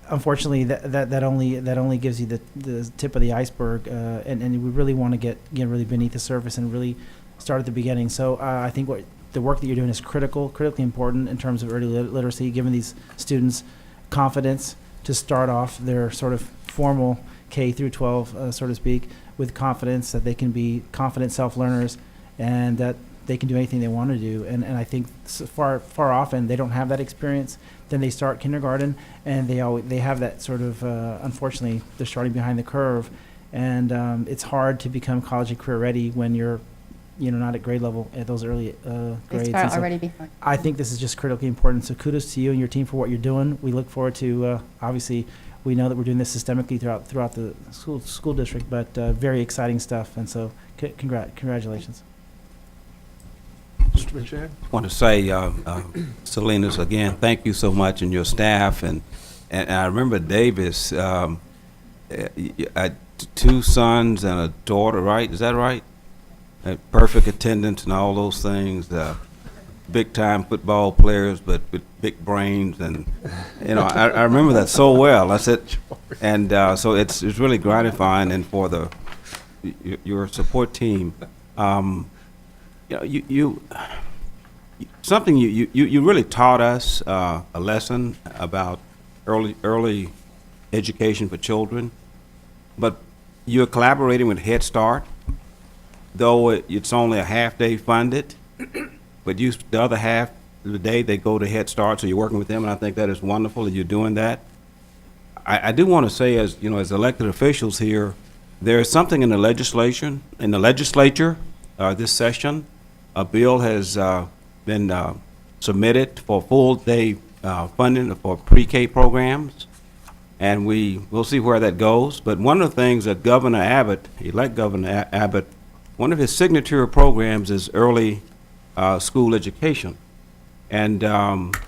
Speaker 15: unfortunately that only gives you the tip of the iceberg, and we really want to get really beneath the surface and really start at the beginning. So I think what the work that you're doing is critically important in terms of early literacy, giving these students confidence to start off their sort of formal K through 12, so to speak, with confidence that they can be confident self-learners, and that they can do anything they want to do. And I think far often they don't have that experience. Then they start kindergarten, and they have that sort of, unfortunately, they're starting behind the curve. And it's hard to become college and career ready when you're, not at grade level at those early grades.
Speaker 16: They start already behind.
Speaker 15: I think this is just critically important. So kudos to you and your team for what you're doing. We look forward to, obviously, we know that we're doing this systemically throughout the school district, but very exciting stuff. And so congratulations.
Speaker 1: Mr. McShane?
Speaker 13: I want to say, Salinas, again, thank you so much, and your staff. And I remember Davis, had 2 sons and a daughter, right? Is that right? Perfect attendance and all those things. Big-time football players, but with big brains. And, I remember that so well. I said, and so it's really gratifying, and for your support team. Something you really taught us a lesson about early education for children, but you're collaborating with Head Start, though it's only a half day funded, but the other half of the day they go to Head Start, so you're working with them, and I think that is wonderful that you're doing that. I do want to say, as elected officials here, there is something in the legislature this session. A bill has been submitted for full day funding for pre-K programs, and we'll see where that goes. But one of the things that elect Governor Abbott, one of his signature programs is early school education, and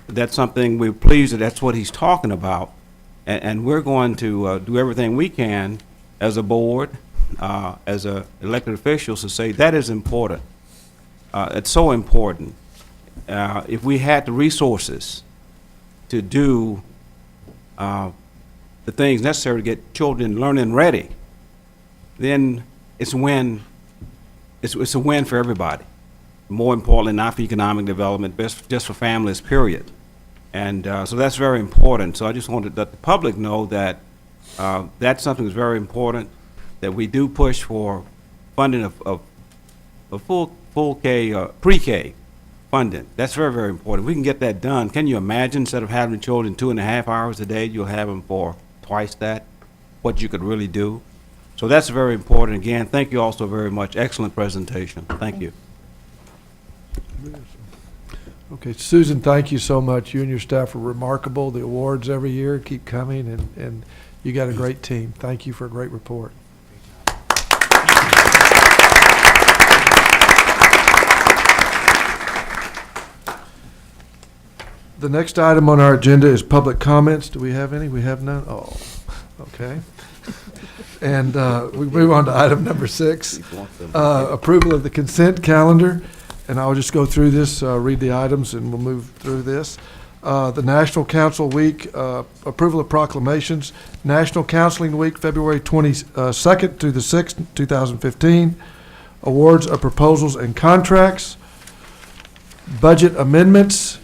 Speaker 13: that's something we're pleased that's what he's talking about, and we're going to do everything we can as a board, as elected officials, to say that is important. It's so important. If we had the resources to do the things necessary to get children learning ready, then it's a win for everybody. More importantly, not for economic development, but just for families, period. And so that's very important. So I just wanted to let the public know that that's something that's very important. that we do push for funding of full K, pre-K funding. That's very, very important. We can get that done. Can you imagine, instead of having children 2.5 hours a day, you'll have them for twice that, what you could really do? So that's very important. Again, thank you also very much. Excellent presentation. Thank you.
Speaker 1: Okay, Susan, thank you so much. You and your staff are remarkable. The awards every year keep coming, and you got a great team. Thank you for a great report. The next item on our agenda is public comments. Do we have any? We have none? Oh, okay. And we move on to item number 6, approval of the consent calendar. And I'll just go through this, read the items, and we'll move through this. The National Council Week, approval of proclamations. National Counseling Week, February 22nd through the 6th, 2015. Awards of proposals and contracts. Budget amendments.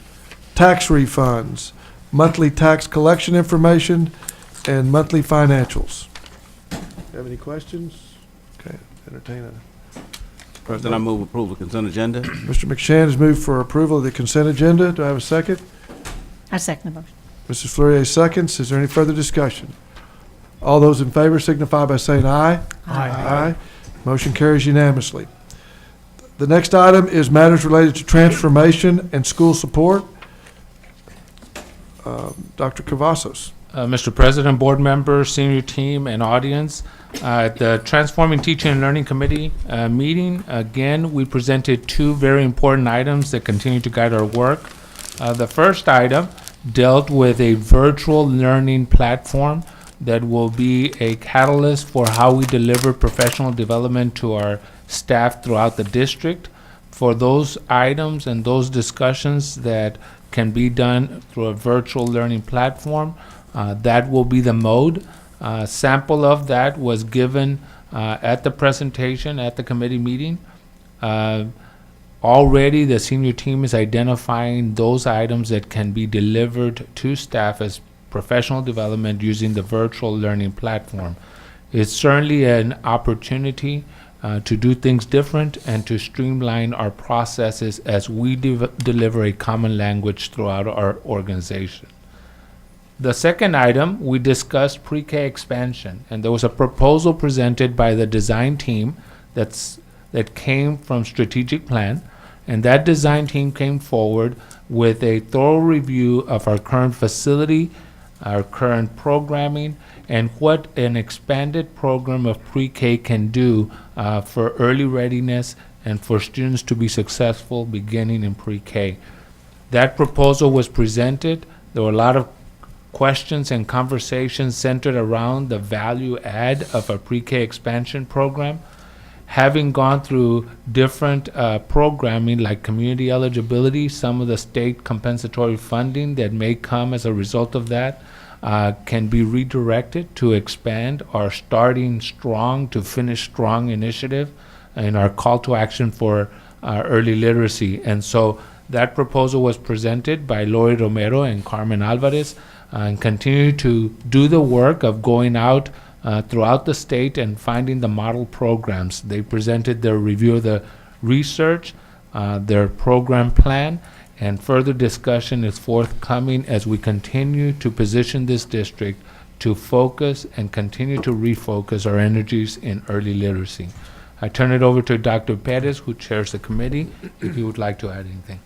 Speaker 1: Tax refunds. Monthly tax collection information. And monthly financials. Have any questions? Okay, entertain a...
Speaker 13: President, I move approval of consent agenda.
Speaker 1: Mr. McShann has moved for approval of the consent agenda. Do I have a second?
Speaker 6: I second the motion.
Speaker 1: Mrs. Fleury seconds. Is there any further discussion? All those in favor signify by saying aye. Aye. Motion carries unanimously. The next item is matters related to transformation and school support. Dr. Cavazos.
Speaker 4: Mr. President, board members, senior team, and audience, at the Transforming Teaching and Learning Committee meeting, again, we presented 2 very important items that continue to guide our work. The first item dealt with a virtual learning platform that will be a catalyst for how we deliver professional development to our staff throughout the district. For those items and those discussions that can be done through a virtual learning platform, that will be the mode. Sample of that was given at the presentation at the committee meeting. Already the senior team is identifying those items that can be delivered to staff as professional development using the virtual learning platform. It's certainly an opportunity to do things different and to streamline our processes as we deliver a common language throughout our organization. The second item, we discussed pre-K expansion, and there was a proposal presented by the design team that came from strategic plan, and that design team came forward with a thorough review of our current facility, our current programming, and what an expanded program of pre-K can do for early readiness and for students to be successful beginning in pre-K. That proposal was presented. There were a lot of questions and conversations centered around the value add of a pre-K expansion program. Having gone through different programming like community eligibility, some of the state compensatory funding that may come as a result of that can be redirected to expand our starting strong to finish strong initiative and our call to action for early literacy. And so that proposal was presented by Lori Romero and Carmen Alvarez, and continue to do the work of going out throughout the state and finding the model programs. They presented their review of the research, their program plan, and further discussion is forthcoming as we continue to position this district to focus and continue to refocus our energies in early literacy. I turn it over to Dr. Perez, who chairs the committee, if you would like to add anything.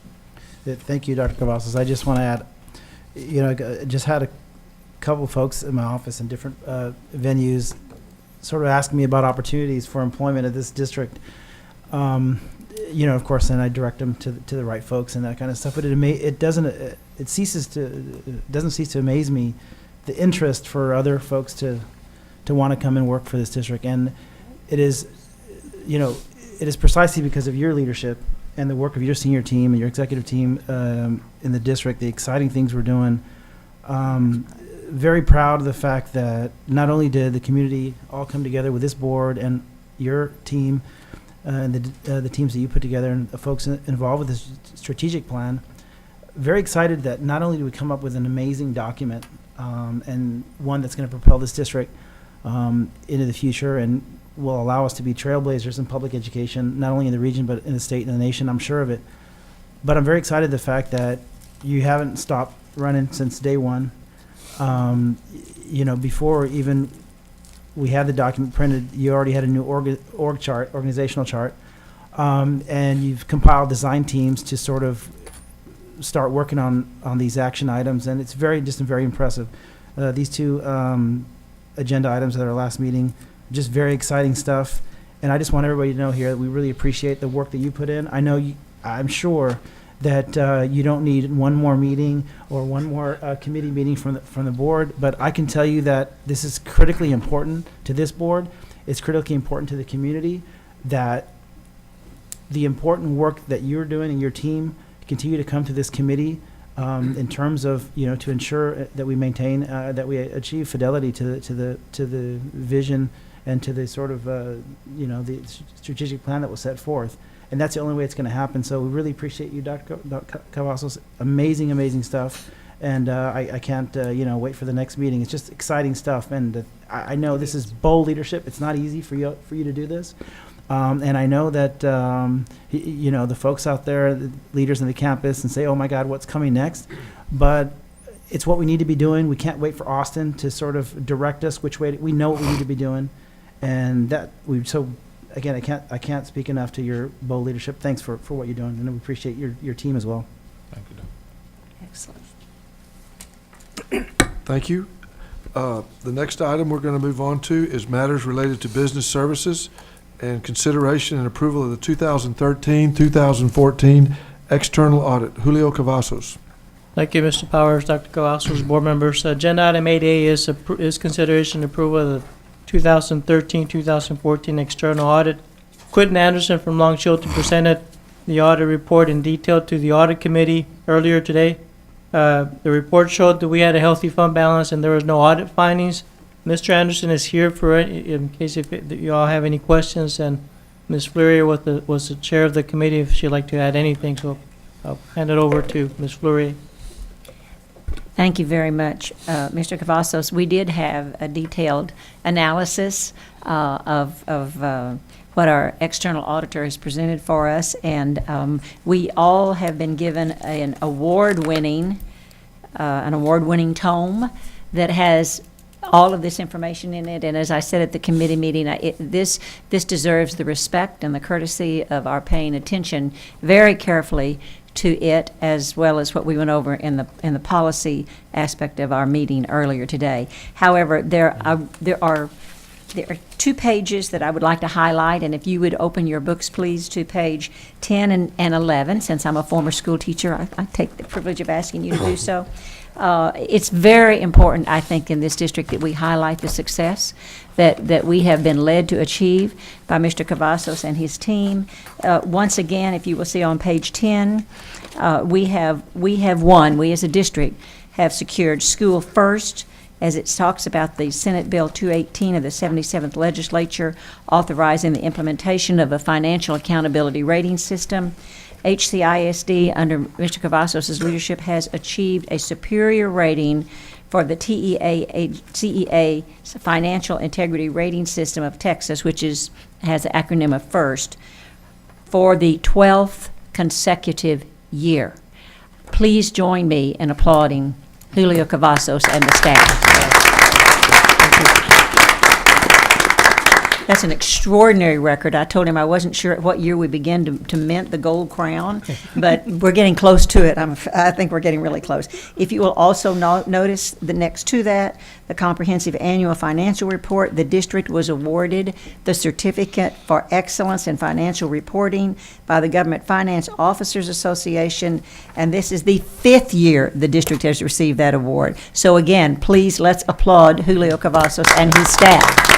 Speaker 15: Thank you, Dr. Cavazos. I just want to add, I just had a couple folks in my office in different venues sort of asking me about opportunities for employment at this district. Of course, then I direct them to the right folks and that kind of stuff. But it doesn't cease to amaze me the interest for other folks to want to come and work for this district. And it is precisely because of your leadership and the work of your senior team and your executive team in the district, the exciting things we're doing. Very proud of the fact that not only did the community all come together with this board and your team and the teams that you put together and the folks involved with this strategic plan, very excited that not only do we come up with an amazing document and one that's going to propel this district, into the future and will allow us to be trailblazers in public education, not only in the region, but in the state and the nation. I'm sure of it. But I'm very excited the fact that you haven't stopped running since day one. Before even we had the document printed, you already had a new organizational chart, and you've compiled design teams to sort of start working on these action items, and it's very impressive. These two agenda items at our last meeting, just very exciting stuff, and I just want everybody to know here that we really appreciate the work that you put in. I'm sure that you don't need one more meeting or one more committee meeting from the board, but I can tell you that this is critically important to this board. It's critically important to the community that the important work that you're doing and your team continue to come to this committee in terms of to ensure that we maintain that we achieve fidelity to the vision and to the sort of the strategic plan that was set forth. And that's the only way it's going to happen. So we really appreciate you, Dr. Cavazos. Amazing stuff. And I can't, wait for the next meeting. It's just exciting stuff. And I know this is bold leadership. It's not easy for you to do this. And I know that, the folks out there, the leaders in the campus, and say, oh my God, what's coming next? But it's what we need to be doing. We can't wait for Austin to sort of direct us which way. We know what we need to be doing. And again, I can't speak enough to your bold leadership. Thanks for what you're doing, and we appreciate your team as well.
Speaker 4: Thank you, Doc.
Speaker 6: Excellent.
Speaker 1: Thank you. The next item we're going to move on to is matters related to business services and consideration and approval of the 2013-2014 external audit. Julio Cavazos.
Speaker 17: Thank you, Mr. Powers, Dr. Cavazos, board members. Agenda item 8A is consideration and approval of the 2013-2014 external audit. Quentin Anderson from Long Chilton presented the audit report in detail to the audit committee earlier today. The report showed that we had a healthy fund balance and there was no audit findings. Mr. Anderson is here for in case if you all have any questions, and Ms. Fleury was the chair of the committee if she'd like to add anything. So I'll hand it over to Ms. Fleury.
Speaker 6: Thank you very much, Mr. Cavazos. We did have a detailed analysis of what our external auditor has presented for us, and we all have been given an award-winning tome that has all of this information in it. And as I said at the committee meeting, this deserves the respect and the courtesy of our paying attention very carefully to it, as well as what we went over in the policy aspect of our meeting earlier today. However, there are 2 pages that I would like to highlight, and if you would open your books, please, to page 10 and 11. Since I'm a former school teacher, I take the privilege of asking you to do so. It's very important, I think, in this district that we highlight the success that we have been led to achieve by Mr. Cavazos and his team. Once again, if you will see on page 10, we have won, we as a district have secured School First, as it talks about the Senate Bill 218 of the 77th Legislature authorizing the implementation of a financial accountability rating system. HCISD, under Mr. Cavazos' leadership, has achieved a superior rating for the CEA Financial Integrity Rating System of Texas, which has the acronym of FIRST, for the 12th consecutive year. Please join me in applauding Julio Cavazos and the staff. That's an extraordinary record. I told him I wasn't sure at what year we began to mint the gold crown, but we're getting close to it. I think we're getting really close. If you will also notice the next to that, the Comprehensive Annual Financial Report, the district was awarded the Certificate for Excellence in Financial Reporting by the Government Finance Officers Association, and this is the 5th year the district has received that award. So again, please let's applaud Julio Cavazos and his staff.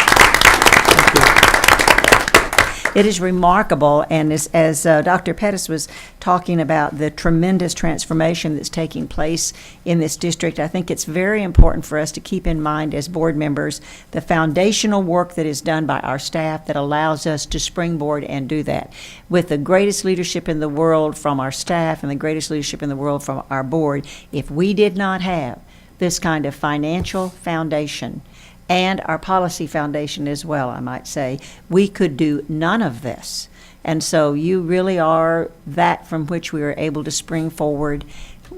Speaker 6: It is remarkable, and as Dr. Pettis was talking about the tremendous transformation that's taking place in this district, I think it's very important for us to keep in mind as board members the foundational work that is done by our staff that allows us to springboard and do that. With the greatest leadership in the world from our staff and the greatest leadership in the world from our board, if we did not have this kind of financial foundation and our policy foundation as well, I might say. We could do none of this. And so you really are that from which we are able to spring forward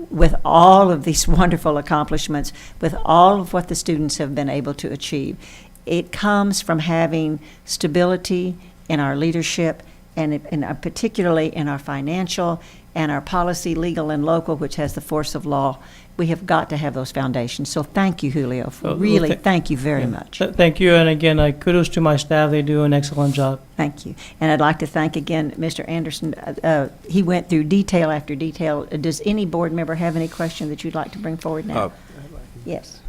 Speaker 6: with all of these wonderful accomplishments, with all of what the students have been able to achieve. It comes from having stability in our leadership, and particularly in our financial and our policy, legal and local, which has the force of law. We have got to have those foundations. So thank you, Julio. Really, thank you very much.
Speaker 17: Thank you, and again, kudos to my staff. They do an excellent job.
Speaker 6: Thank you. And I'd like to thank again Mr. Anderson. He went through detail after detail. Does any board member have any question that you'd like to bring forward now? Yes.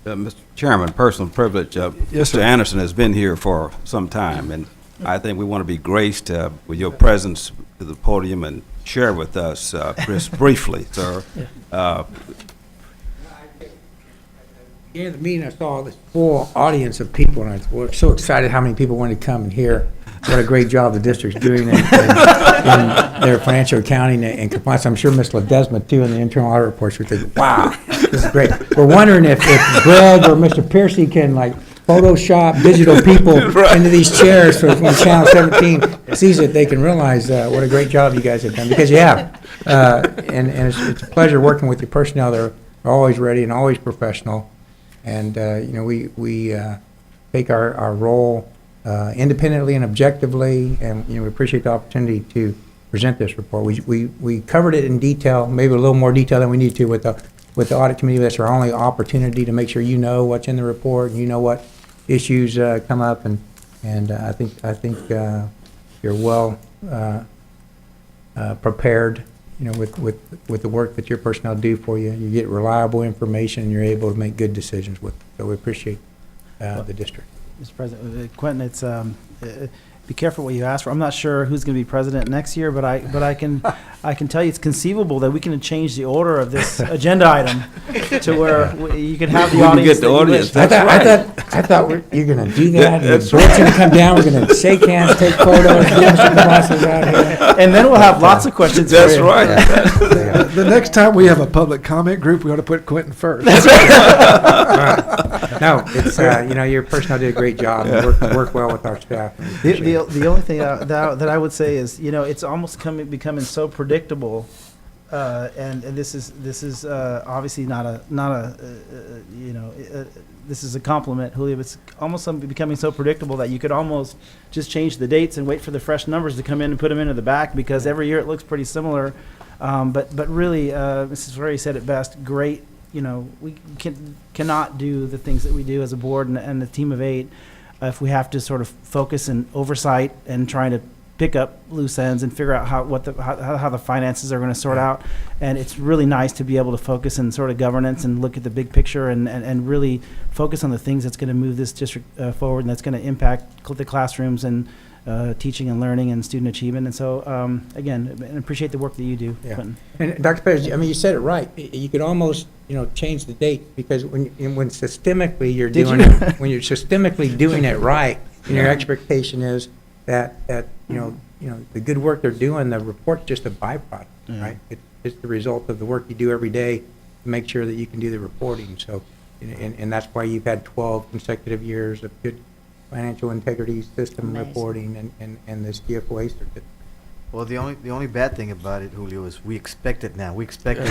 Speaker 13: Mr. Chairman, personal privilege.
Speaker 1: Yes,
Speaker 13: Mr.
Speaker 1: sir.
Speaker 13: Anderson has been here for some time, and I think we want to be graced with your presence to the podium and share with us just briefly, sir.
Speaker 5: In the meeting, I saw this full audience of people, and I was so excited how many people wanted to come and hear what a great job the district's doing in their financial accounting and compliance. I'm sure Ms. Ledesma, too, in the internal audit reports would think, wow, this is great. We're wondering if Greg or Mr. Piercy can, like, Photoshop digital people into these chairs so when Channel 17 sees it, they can realize what a great job you guys have done, because you have. And it's a pleasure working with your personnel. They're always ready and always professional. And, we take our role independently and objectively, and, we appreciate the opportunity to present this report. We covered it in detail, maybe a little more detail than we need to with the audit committee. That's our only opportunity to make sure you know what's in the report and you know what issues come up, and I think you're well prepared, with the work that your personnel do for you. You get reliable information, and you're able to make good decisions with it. So we appreciate the district.
Speaker 15: Mr. President, Quentin, it's be careful what you ask for. I'm not sure who's going to be president next year, but I can tell you it's conceivable that we can change the order of this agenda item to where you can have the audience.
Speaker 13: Get the audience.
Speaker 5: I thought you're going to do that. And the board's going to come down. We're going to shake hands, take photos, get Mr. Cavazos out here,
Speaker 15: and then we'll have lots of questions.
Speaker 13: That's
Speaker 15: for you.
Speaker 13: right.
Speaker 1: The next time we have a public comment group, we ought to put Quentin first.
Speaker 5: That's right. No, it's your personnel did a great job and work well with our staff.
Speaker 15: The only thing that I would say is, it's almost becoming so predictable, and this is obviously this is a compliment, Julio. It's almost becoming so predictable that you could almost just change the dates and wait for the fresh numbers to come in and put them into the back, because every year it looks pretty similar. But really, Mrs. Ferrari said it best. Great. We cannot do the things that we do as a board and the team of 8 if we have to sort of focus and oversight and trying to pick up loose ends and figure out how the finances are going to sort out. And it's really nice to be able to focus in sort of governance and look at the big picture and really focus on the things that's going to move this district forward, and that's going to impact the classrooms and teaching and learning and student achievement. And so, again, I appreciate the work that you do, Quentin.
Speaker 5: And Dr. Perez, you said it right. You could almost, change the date, because when systemically you're doing it, when you're systemically doing it right, and your expectation is that the good work they're doing, the report's just a byproduct, right? It's the result of the work you do every day to make sure that you can do the reporting. So, and that's why you've had 12 consecutive years of good financial integrity system reporting and this GFOA certificate.
Speaker 18: Well, the only bad thing about it, Julio, is we expect it now. We expect it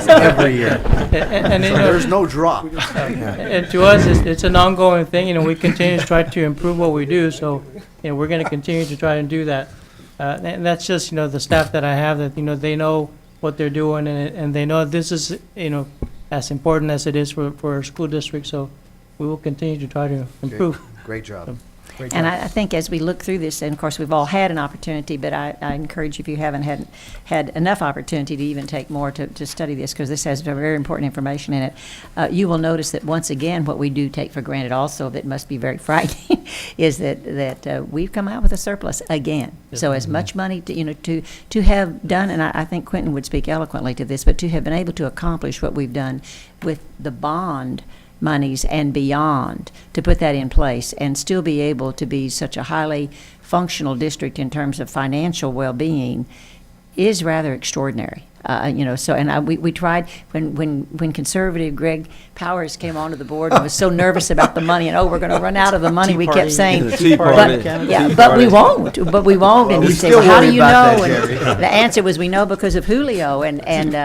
Speaker 18: every year.
Speaker 17: And
Speaker 18: so there's no drop.
Speaker 17: And to us, it's an ongoing thing. We continue to try to improve what we do. So, we're going to continue to try and do that. And that's just, the staff that I have, that, they know what they're doing, and they know this is, as important as it is for our school district. So we will continue to try to improve.
Speaker 18: Great job.
Speaker 6: And I think as we look through this, and of course we've all had an opportunity, but I encourage you, if you haven't had enough opportunity to even take more to study this, because this has very important information in it, you will notice that once again what we do take for granted also that must be very frightening is that we've come out with a surplus again. So as much money to have done, and I think Quentin would speak eloquently to this, but to have been able to accomplish what we've done with the bond monies and beyond, to put that in place and still be able to be such a highly functional district in terms of financial well-being is rather extraordinary. So, and we tried, when conservative Greg Powers came onto the board and was so nervous about the money, and, we're going to run out of the money, we kept saying, but we won't, and he said, well, how do you know? And the answer was, we know because of Julio, and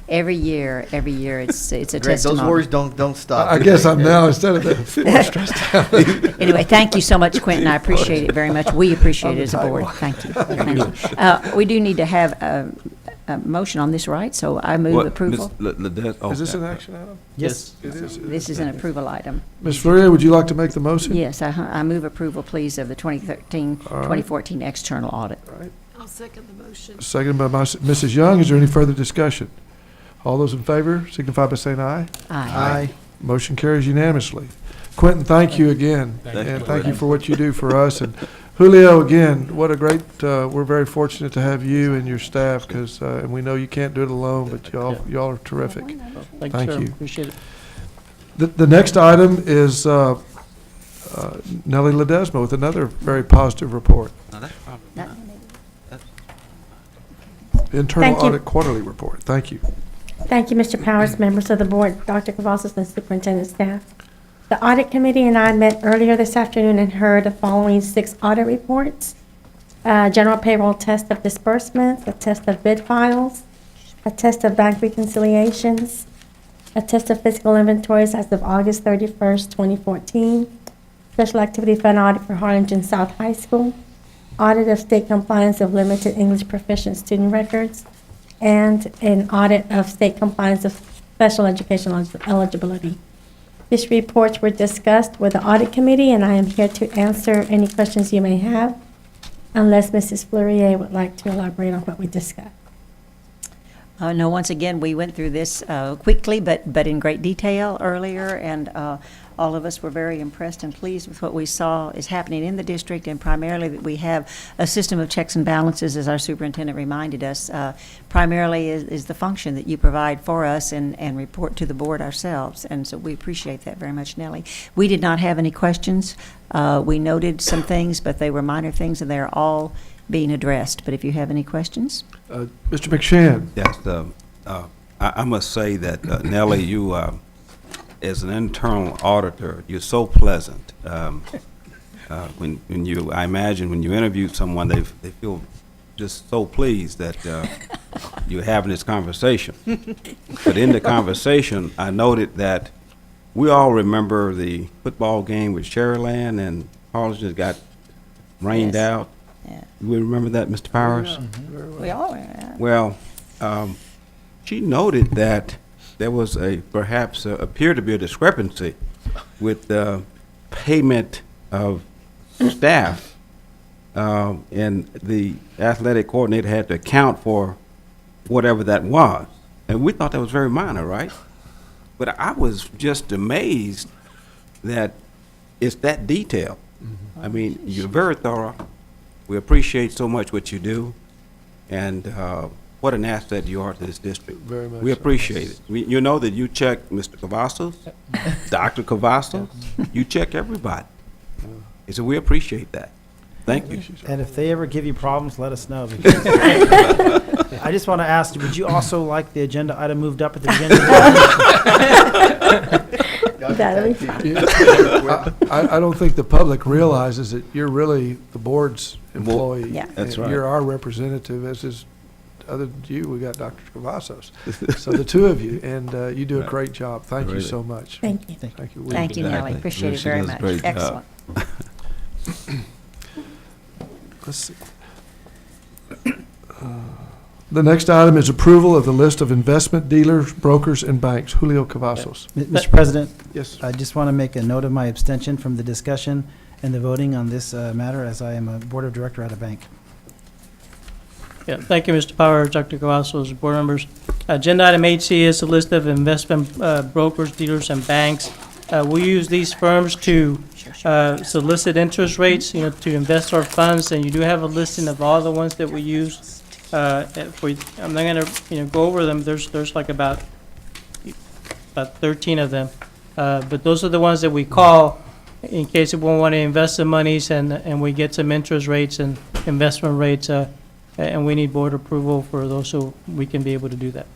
Speaker 6: every year, it's a
Speaker 18: Greg,
Speaker 6: testimony.
Speaker 18: those worries don't stop.
Speaker 1: I guess I'm now, instead of that, more stressed out.
Speaker 6: Anyway, thank you so much, Quentin. I appreciate it very much. We appreciate it as a board. Thank you. Thank you. We do need to have a motion on this, right? So I move approval.
Speaker 1: Is this an action item?
Speaker 15: Yes.
Speaker 1: It is.
Speaker 6: This is an approval item.
Speaker 1: Ms. Fleury, would you like to make the motion?
Speaker 6: Yes, I move approval, please, of the 2014 external audit.
Speaker 1: All right.
Speaker 3: I'll second the motion.
Speaker 1: Seconded by Mrs. Young. Is there any further discussion? All those in favor signify by saying aye.
Speaker 6: Aye.
Speaker 1: Motion carries unanimously. Quentin, thank you again. And thank you for what you do for us. And Julio, again, what a great, we're very fortunate to have you and your staff, because, and we know you can't do it alone, but y'all are terrific. Thank you.
Speaker 17: Appreciate it.
Speaker 1: The next item is Nellie Ledesma with another very positive report. Internal Audit Quarterly Report. Thank you.
Speaker 19: Thank you, Mr. Powers, members of the board, Dr. Cavazos, and superintendent staff. The audit committee and I met earlier this afternoon and heard the following 6 audit reports. General payroll test of disbursements, a test of bid files, a test of bank reconciliations, a test of physical inventories as of August 31st, 2014, special activity fund audit for Harlingen South High School, audit of state compliance of limited English proficient student records, and an audit of state compliance of special education eligibility. These reports were discussed with the audit committee, and I am here to answer any questions you may have, unless Mrs. Fleury would like to elaborate on what we discussed.
Speaker 6: No, once again, we went through this quickly, but in great detail earlier, and all of us were very impressed and pleased with what we saw is happening in the district, and primarily that we have a system of checks and balances, as our superintendent reminded us. Primarily is the function that you provide for us and report to the board ourselves, and so we appreciate that very much, Nellie. We did not have any questions. We noted some things, but they were minor things, and they're all being addressed. But if you have any questions?
Speaker 1: Mr. McShann.
Speaker 13: Yes, I must say that, Nellie, you, as an internal auditor, you're so pleasant. When you, I imagine when you interview someone, they feel just so pleased that you're having this conversation. But in the conversation, I noted that we all remember the football game with Cherryland and Harlingen got rained out.
Speaker 6: Yeah.
Speaker 13: We remember that, Mr. Powers?
Speaker 6: We all were.
Speaker 13: Well, she noted that there was perhaps appeared to be a discrepancy with the payment of staff, and the athletic coordinator had to account for whatever that was. And we thought that was very minor, right? But I was just amazed that it's that detailed. Mm-hmm. I mean, you're very thorough. We appreciate so much what you do, and what an asset you are to this district.
Speaker 1: Very much.
Speaker 13: We appreciate it. You know that you check Mr. Cavazos, Dr. Cavazos, you check everybody. And so we appreciate that. Thank you.
Speaker 15: And if they ever give you problems, let us know. Because I just want to ask, would you also like the agenda item moved up at the beginning?
Speaker 1: I don't think the public realizes that you're really the board's employee.
Speaker 6: Yeah.
Speaker 13: That's right.
Speaker 1: You're our representative, as is, other than you, we got Dr. Cavazos. So the two of you, and you do a great job. Thank you so much.
Speaker 19: Thank you.
Speaker 1: Thank you.
Speaker 6: Thank you, Nellie. Appreciate it very much. Excellent.
Speaker 1: Let's see. The next item is approval of the list of investment dealers, brokers, and banks. Julio Cavazos.
Speaker 15: Mr. President?
Speaker 1: Yes.
Speaker 15: I just want to make a note of my abstention from the discussion and the voting on this matter, as I am a board of director at a bank.
Speaker 17: Yeah, thank you, Mr. Powers, Dr. Cavazos, board members. Agenda item 8C is a list of investment brokers, dealers, and banks. We use these firms to solicit interest rates, to invest our funds, and you do have a listing of all the ones that we use. I'm not going to, go over them. There's like about 13 of them, but those are the ones that we call in case we want to invest some monies and we get some interest rates and investment rates. and we need board approval for those so we can be able to do that.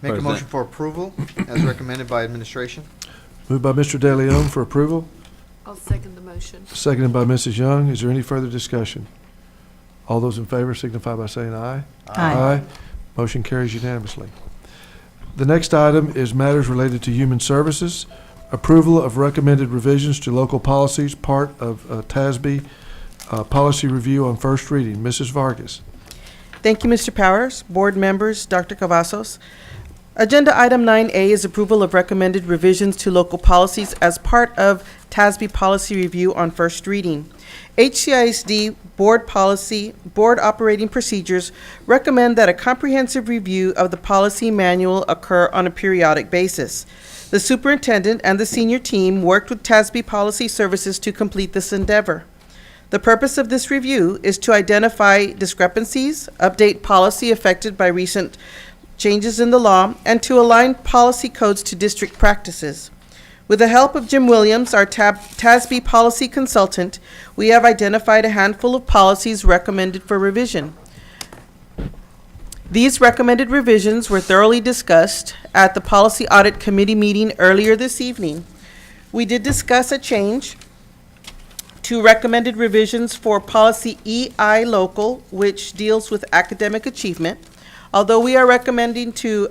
Speaker 18: Make a motion for approval as recommended by administration.
Speaker 1: Moved by Mr. De Leon for approval,
Speaker 3: I'll second the motion.
Speaker 1: seconded by Mrs. Young. Is there any further discussion? All those in favor signify by saying aye.
Speaker 6: Aye.
Speaker 1: Motion carries unanimously. The next item is matters related to human services. Approval of recommended revisions to local policies, part of TASB policy review on first reading. Mrs. Vargas.
Speaker 20: Thank you, Mr. Powers, board members, Dr. Cavazos. Agenda item 9A is approval of recommended revisions to local policies as part of TASB policy review on first reading. HCISD board policy, board operating procedures recommend that a comprehensive review of the policy manual occur on a periodic basis. The superintendent and the senior team worked with TASB Policy Services to complete this endeavor. The purpose of this review is to identify discrepancies, update policy affected by recent changes in the law, and to align policy codes to district practices. With the help of Jim Williams, our TASB policy consultant, we have identified a handful of policies recommended for revision. These recommended revisions were thoroughly discussed at the Policy Audit Committee meeting earlier this evening. We did discuss a change to recommended revisions for policy EI local, which deals with academic achievement. Although we are recommending to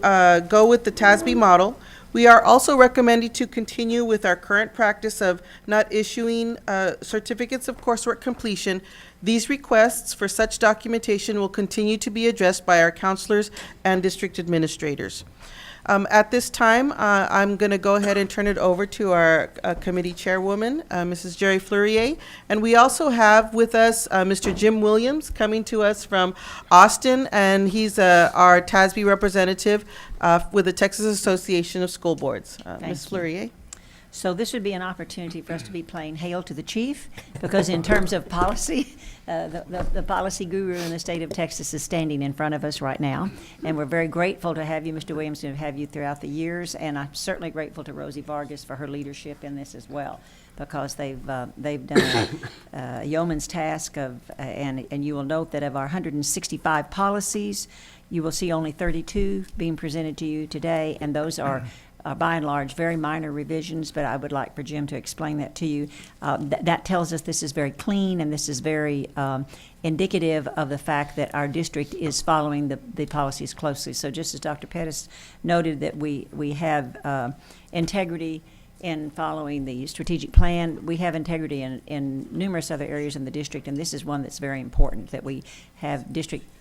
Speaker 20: go with the TASB model, we are also recommending to continue with our current practice of not issuing certificates of coursework completion. These requests for such documentation will continue to be addressed by our counselors and district administrators. At this time, I'm going to go ahead and turn it over to our committee chairwoman, Mrs. Jerry Fleurier. And we also have with us Mr. Jim Williams coming to us from Austin, and he's our TASB representative with the Texas Association of School Boards. Ms. Fleurier.
Speaker 6: So this would be an opportunity for us to be playing Hail to the Chief, because in terms of policy, the policy guru in the state of Texas is standing in front of us right now. And we're very grateful to have you, Mr. Williams, to have you throughout the years. And I'm certainly grateful to Rosie Vargas for her leadership in this as well, because they've done a yeoman's task of, and you will note that of our 165 policies, you will see only 32 being presented to you today, and those are by and large, very minor revisions, but I would like for Jim to explain that to you. That tells us this is very clean, and this is very indicative of the fact that our district is following the policies closely. So just as Dr. Pettis noted that we have integrity in following the strategic plan, we have integrity in numerous other areas in the district, and this is one that's very important, that we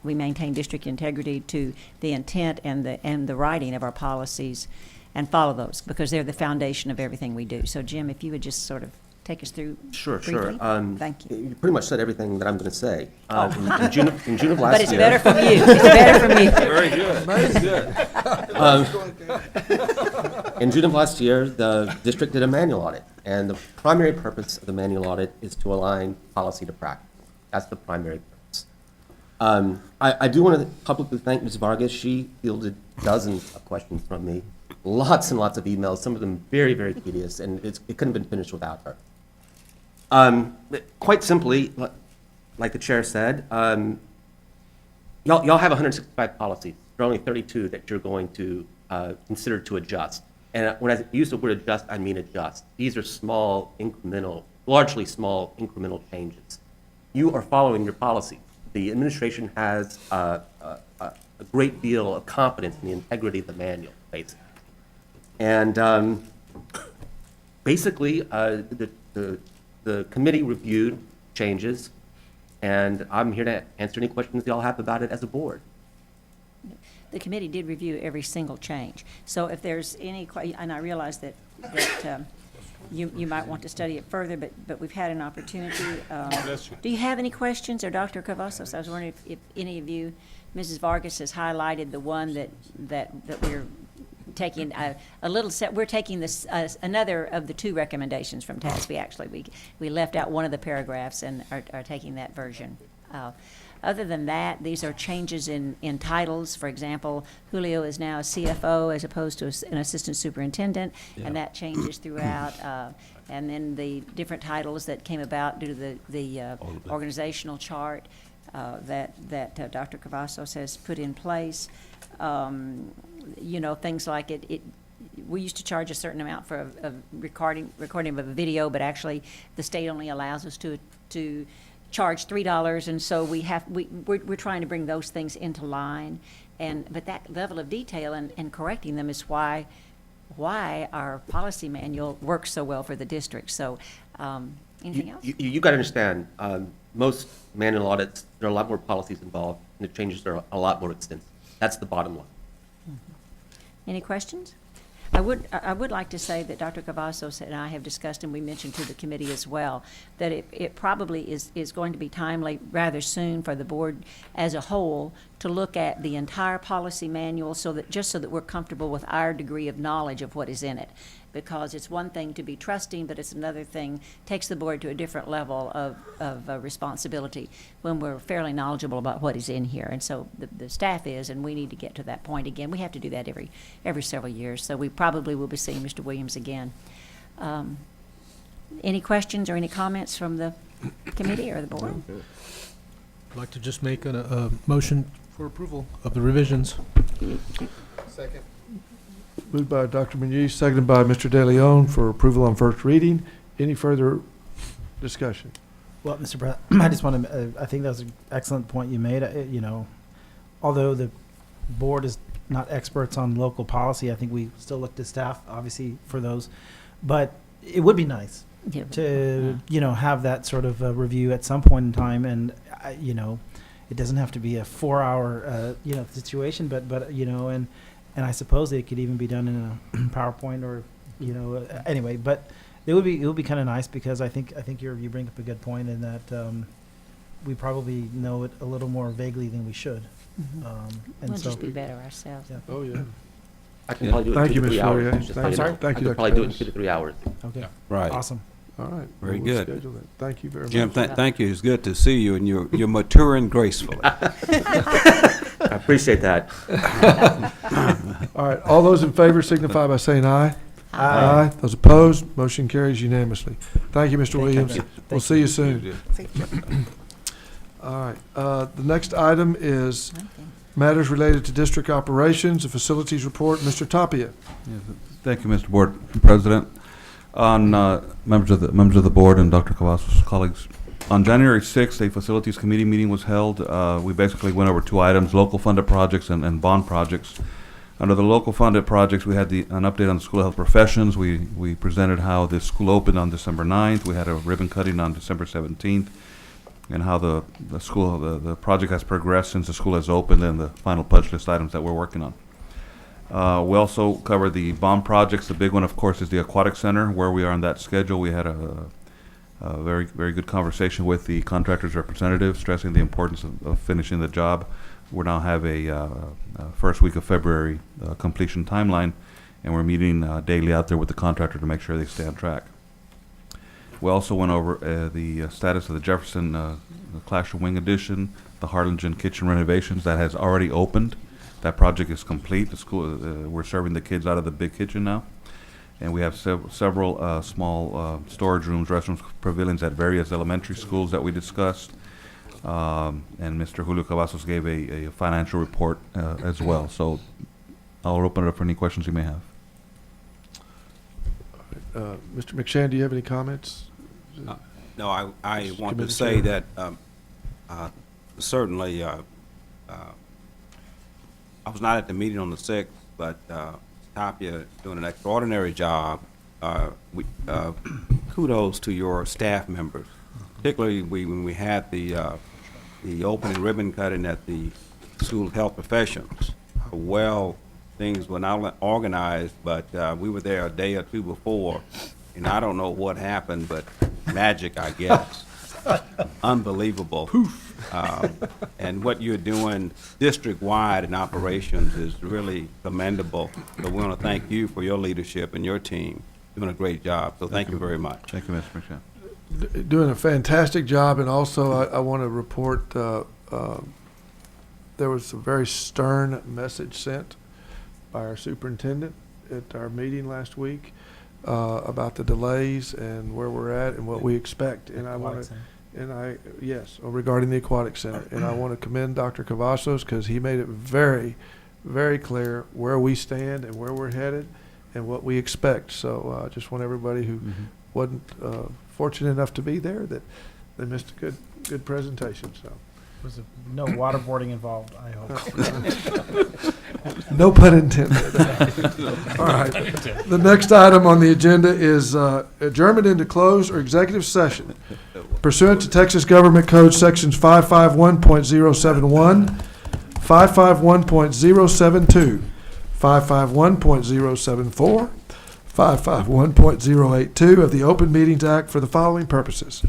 Speaker 6: maintain district integrity to the intent and the writing of our policies, and follow those, because they're the foundation of everything we do. So Jim, if you would just sort of take us through briefly. Thank you.
Speaker 21: You pretty much said everything that I'm going to say. In June of last year.
Speaker 6: But it's better from you. It's better from you.
Speaker 21: Very good. In June of last year, the district did a manual audit, and the primary purpose of the manual audit is to align policy to practice. That's the primary purpose. I do want to publicly thank Ms. Vargas. She fielded dozens of questions from me. Lots and lots of emails, some of them very, very tedious, and it couldn't have been finished without her. Quite simply, like the chair said, y'all have 165 policies. There are only 32 that you're going to consider to adjust. And when I use the word adjust, I mean adjust. These are small, incremental, largely small, incremental changes. You are following your policy. The administration has a great deal of confidence in the integrity of the manual, basically. And basically, the committee reviewed changes, and I'm here to answer any questions y'all have about it as a board.
Speaker 6: The committee did review every single change. So if there's any, and I realize that you might want to study it further, but we've had an opportunity. Do you have any questions, or Dr. Cavazos? I was wondering if any of you, Mrs. Vargas has highlighted the one that we're taking a little set. We're taking this another of the two recommendations from TASB. Actually, we left out one of the paragraphs and are taking that version. Other than that, these are changes in titles. For example, Julio is now a CFO as opposed to an assistant superintendent, and that changes throughout. and then the different titles that came about due to the organizational chart that Dr. Cavazos has put in place. You know, things like we used to charge a certain amount for a recording of a video, but actually the state only allows us to charge $3, and so we're trying to bring those things into line. But that level of detail and correcting them is why our policy manual works so well for the district. So, anything else?
Speaker 21: You got to understand, most manual audits, there are a lot more policies involved, and the changes are a lot more extensive. That's the bottom line.
Speaker 6: Any questions? I would like to say that Dr. Cavazos and I have discussed, and we mentioned to the committee as well, that it probably is going to be timely rather soon for the board as a whole to look at the entire policy manual so that we're comfortable with our degree of knowledge of what is in it. Because it's one thing to be trusting, but it's another thing, takes the board to a different level of responsibility when we're fairly knowledgeable about what is in here. And so the staff is, and we need to get to that point again. We have to do that every several years. So we probably will be seeing Mr. Williams again. Any questions or any comments from the committee or the board?
Speaker 7: I'd like to just make a motion for approval of the revisions.
Speaker 1: Second. Moved by Dr. Muniz, seconded by Mr. De Leon for approval on first reading. Any further discussion?
Speaker 15: Well, Mr. President, I just want to, I think that was an excellent point you made. You know, although the board is not experts on local policy, I think we still look to staff, obviously, for those. But it would be nice to, you know, have that sort of review at some point in time. And, you know, it doesn't have to be a 4-hour, you know, situation, but you know, and I suppose it could even be done in a PowerPoint or, you know, anyway. But it would be kind of nice because I think you bring up a good point in that we probably know it a little more vaguely than we should. And
Speaker 6: We'll
Speaker 15: so
Speaker 6: just be better ourselves.
Speaker 15: Yeah.
Speaker 1: Oh, yeah.
Speaker 21: I can probably do it in 2 to 3 hours.
Speaker 15: I'm sorry?
Speaker 21: I can probably do it in 2 to 3 hours.
Speaker 15: Okay.
Speaker 13: Right.
Speaker 15: Awesome.
Speaker 1: All right.
Speaker 13: Very
Speaker 1: We'll
Speaker 13: good.
Speaker 1: schedule that. Thank you very
Speaker 13: Jim,
Speaker 1: much.
Speaker 13: thank you. It's good to see you, and you're maturing gracefully.
Speaker 21: I appreciate that.
Speaker 1: All right. All those in favor signify by saying aye.
Speaker 15: Aye.
Speaker 1: Those opposed, motion carries unanimously. Thank you, Mr. Williams.
Speaker 15: you.
Speaker 1: We'll see you soon. All right. The next item is matters related to district operations, a facilities report. Mr. Tapia.
Speaker 22: Yes, thank you, Mr. Board President. On members of the board and Dr. Cavazos' colleagues, on January 6th, a facilities committee meeting was held. We basically went over 2 items: local funded projects and bond projects. Under the local funded projects, we had an update on the school health professions. We presented how the school opened on December 9th. We had a ribbon cutting on December 17th, and how the project has progressed since the school has opened, and the final punch list items that we're working on. We also covered the bond projects. The big one, of course, is the aquatic center. Where we are on that schedule, we had a very, very good conversation with the contractor's representative, stressing the importance of finishing the job. We now have a first week of February completion timeline, and we're meeting daily out there with the contractor to make sure they stay on track. We also went over the status of the Jefferson classroom wing addition, the Harlingen kitchen renovations that has already opened. That project is complete. The school, we're serving the kids out of the big kitchen now. And we have several small storage rooms, restrooms, pavilions at various elementary schools that we discussed. And Mr. Julio Cavazos gave a financial report as well. So I'll open it up for any questions you may have.
Speaker 1: Mr. McShann, do you have any comments?
Speaker 13: No, I want to
Speaker 1: Committee
Speaker 13: say
Speaker 1: Chair.
Speaker 13: that certainly I was not at the meeting on the 6th, but Tapia doing an extraordinary job. Kudos to your staff members, particularly when we had the opening ribbon cutting at the School of Health Professions. How well things were not organized, but we were there a day or 2 before, and I don't know what happened, but magic, I guess. Unbelievable. And what you're doing district-wide in operations is really commendable. So we want to thank you for your leadership and your team. Doing a great job. So thank you very much.
Speaker 22: Thank you, Mr. McShann.
Speaker 1: Doing a fantastic job, and also I want to report there was a very stern message sent by our superintendent at our meeting last week. about the delays and where we're at and what we expect. And I want to, yes, regarding the Aquatic Center. And I want to commend Dr. Cavazos because he made it very, very clear where we stand and where we're headed and what we expect. So I just want everybody who wasn't fortunate enough to be there that they missed a good presentation. So.
Speaker 15: Was no waterboarding involved, I hope.
Speaker 1: No pun intended. All right. The next item on the agenda is adjournment into closed or executive session pursuant to Texas Government Code Sections 551.071, 551.072, 551.074, 551.082 of the Open Meetings Act for the following purposes.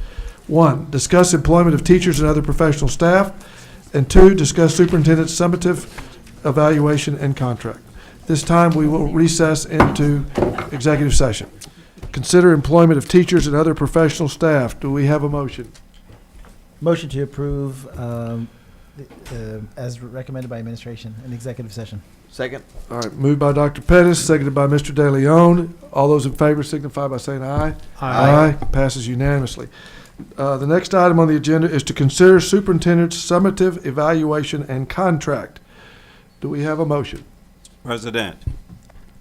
Speaker 1: 1, discuss employment of teachers and other professional staff. And 2, discuss superintendent's summative evaluation and contract. This time we will recess into executive session. Consider employment of teachers and other professional staff. Do we have a motion?
Speaker 15: Motion to approve as recommended by administration in executive session.
Speaker 18: Second.
Speaker 1: All right, moved by Dr. Pettis, seconded by Mr. De Leon. All those in favor signify by saying aye.
Speaker 15: Aye.
Speaker 1: Passes unanimously. The next item on the agenda is to consider superintendent's summative evaluation and contract. Do we have a motion?
Speaker 13: President,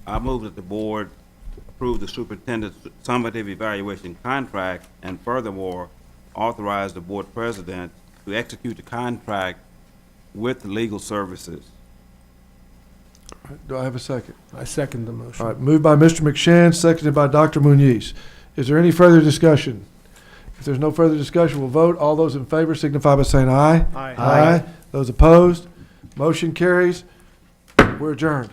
Speaker 13: I move that the board approve the superintendent's summative evaluation contract and furthermore authorize the board president to execute the contract with legal services.
Speaker 1: All right, do I have a second?
Speaker 7: I second the motion.
Speaker 1: All right, moved by Mr. McShann, seconded by Dr. Muniz. Is there any further discussion? If there's no further discussion, we'll vote. All those in favor signify by saying aye.
Speaker 7: Aye.
Speaker 1: Aye. Those opposed? Motion carries. We're adjourned.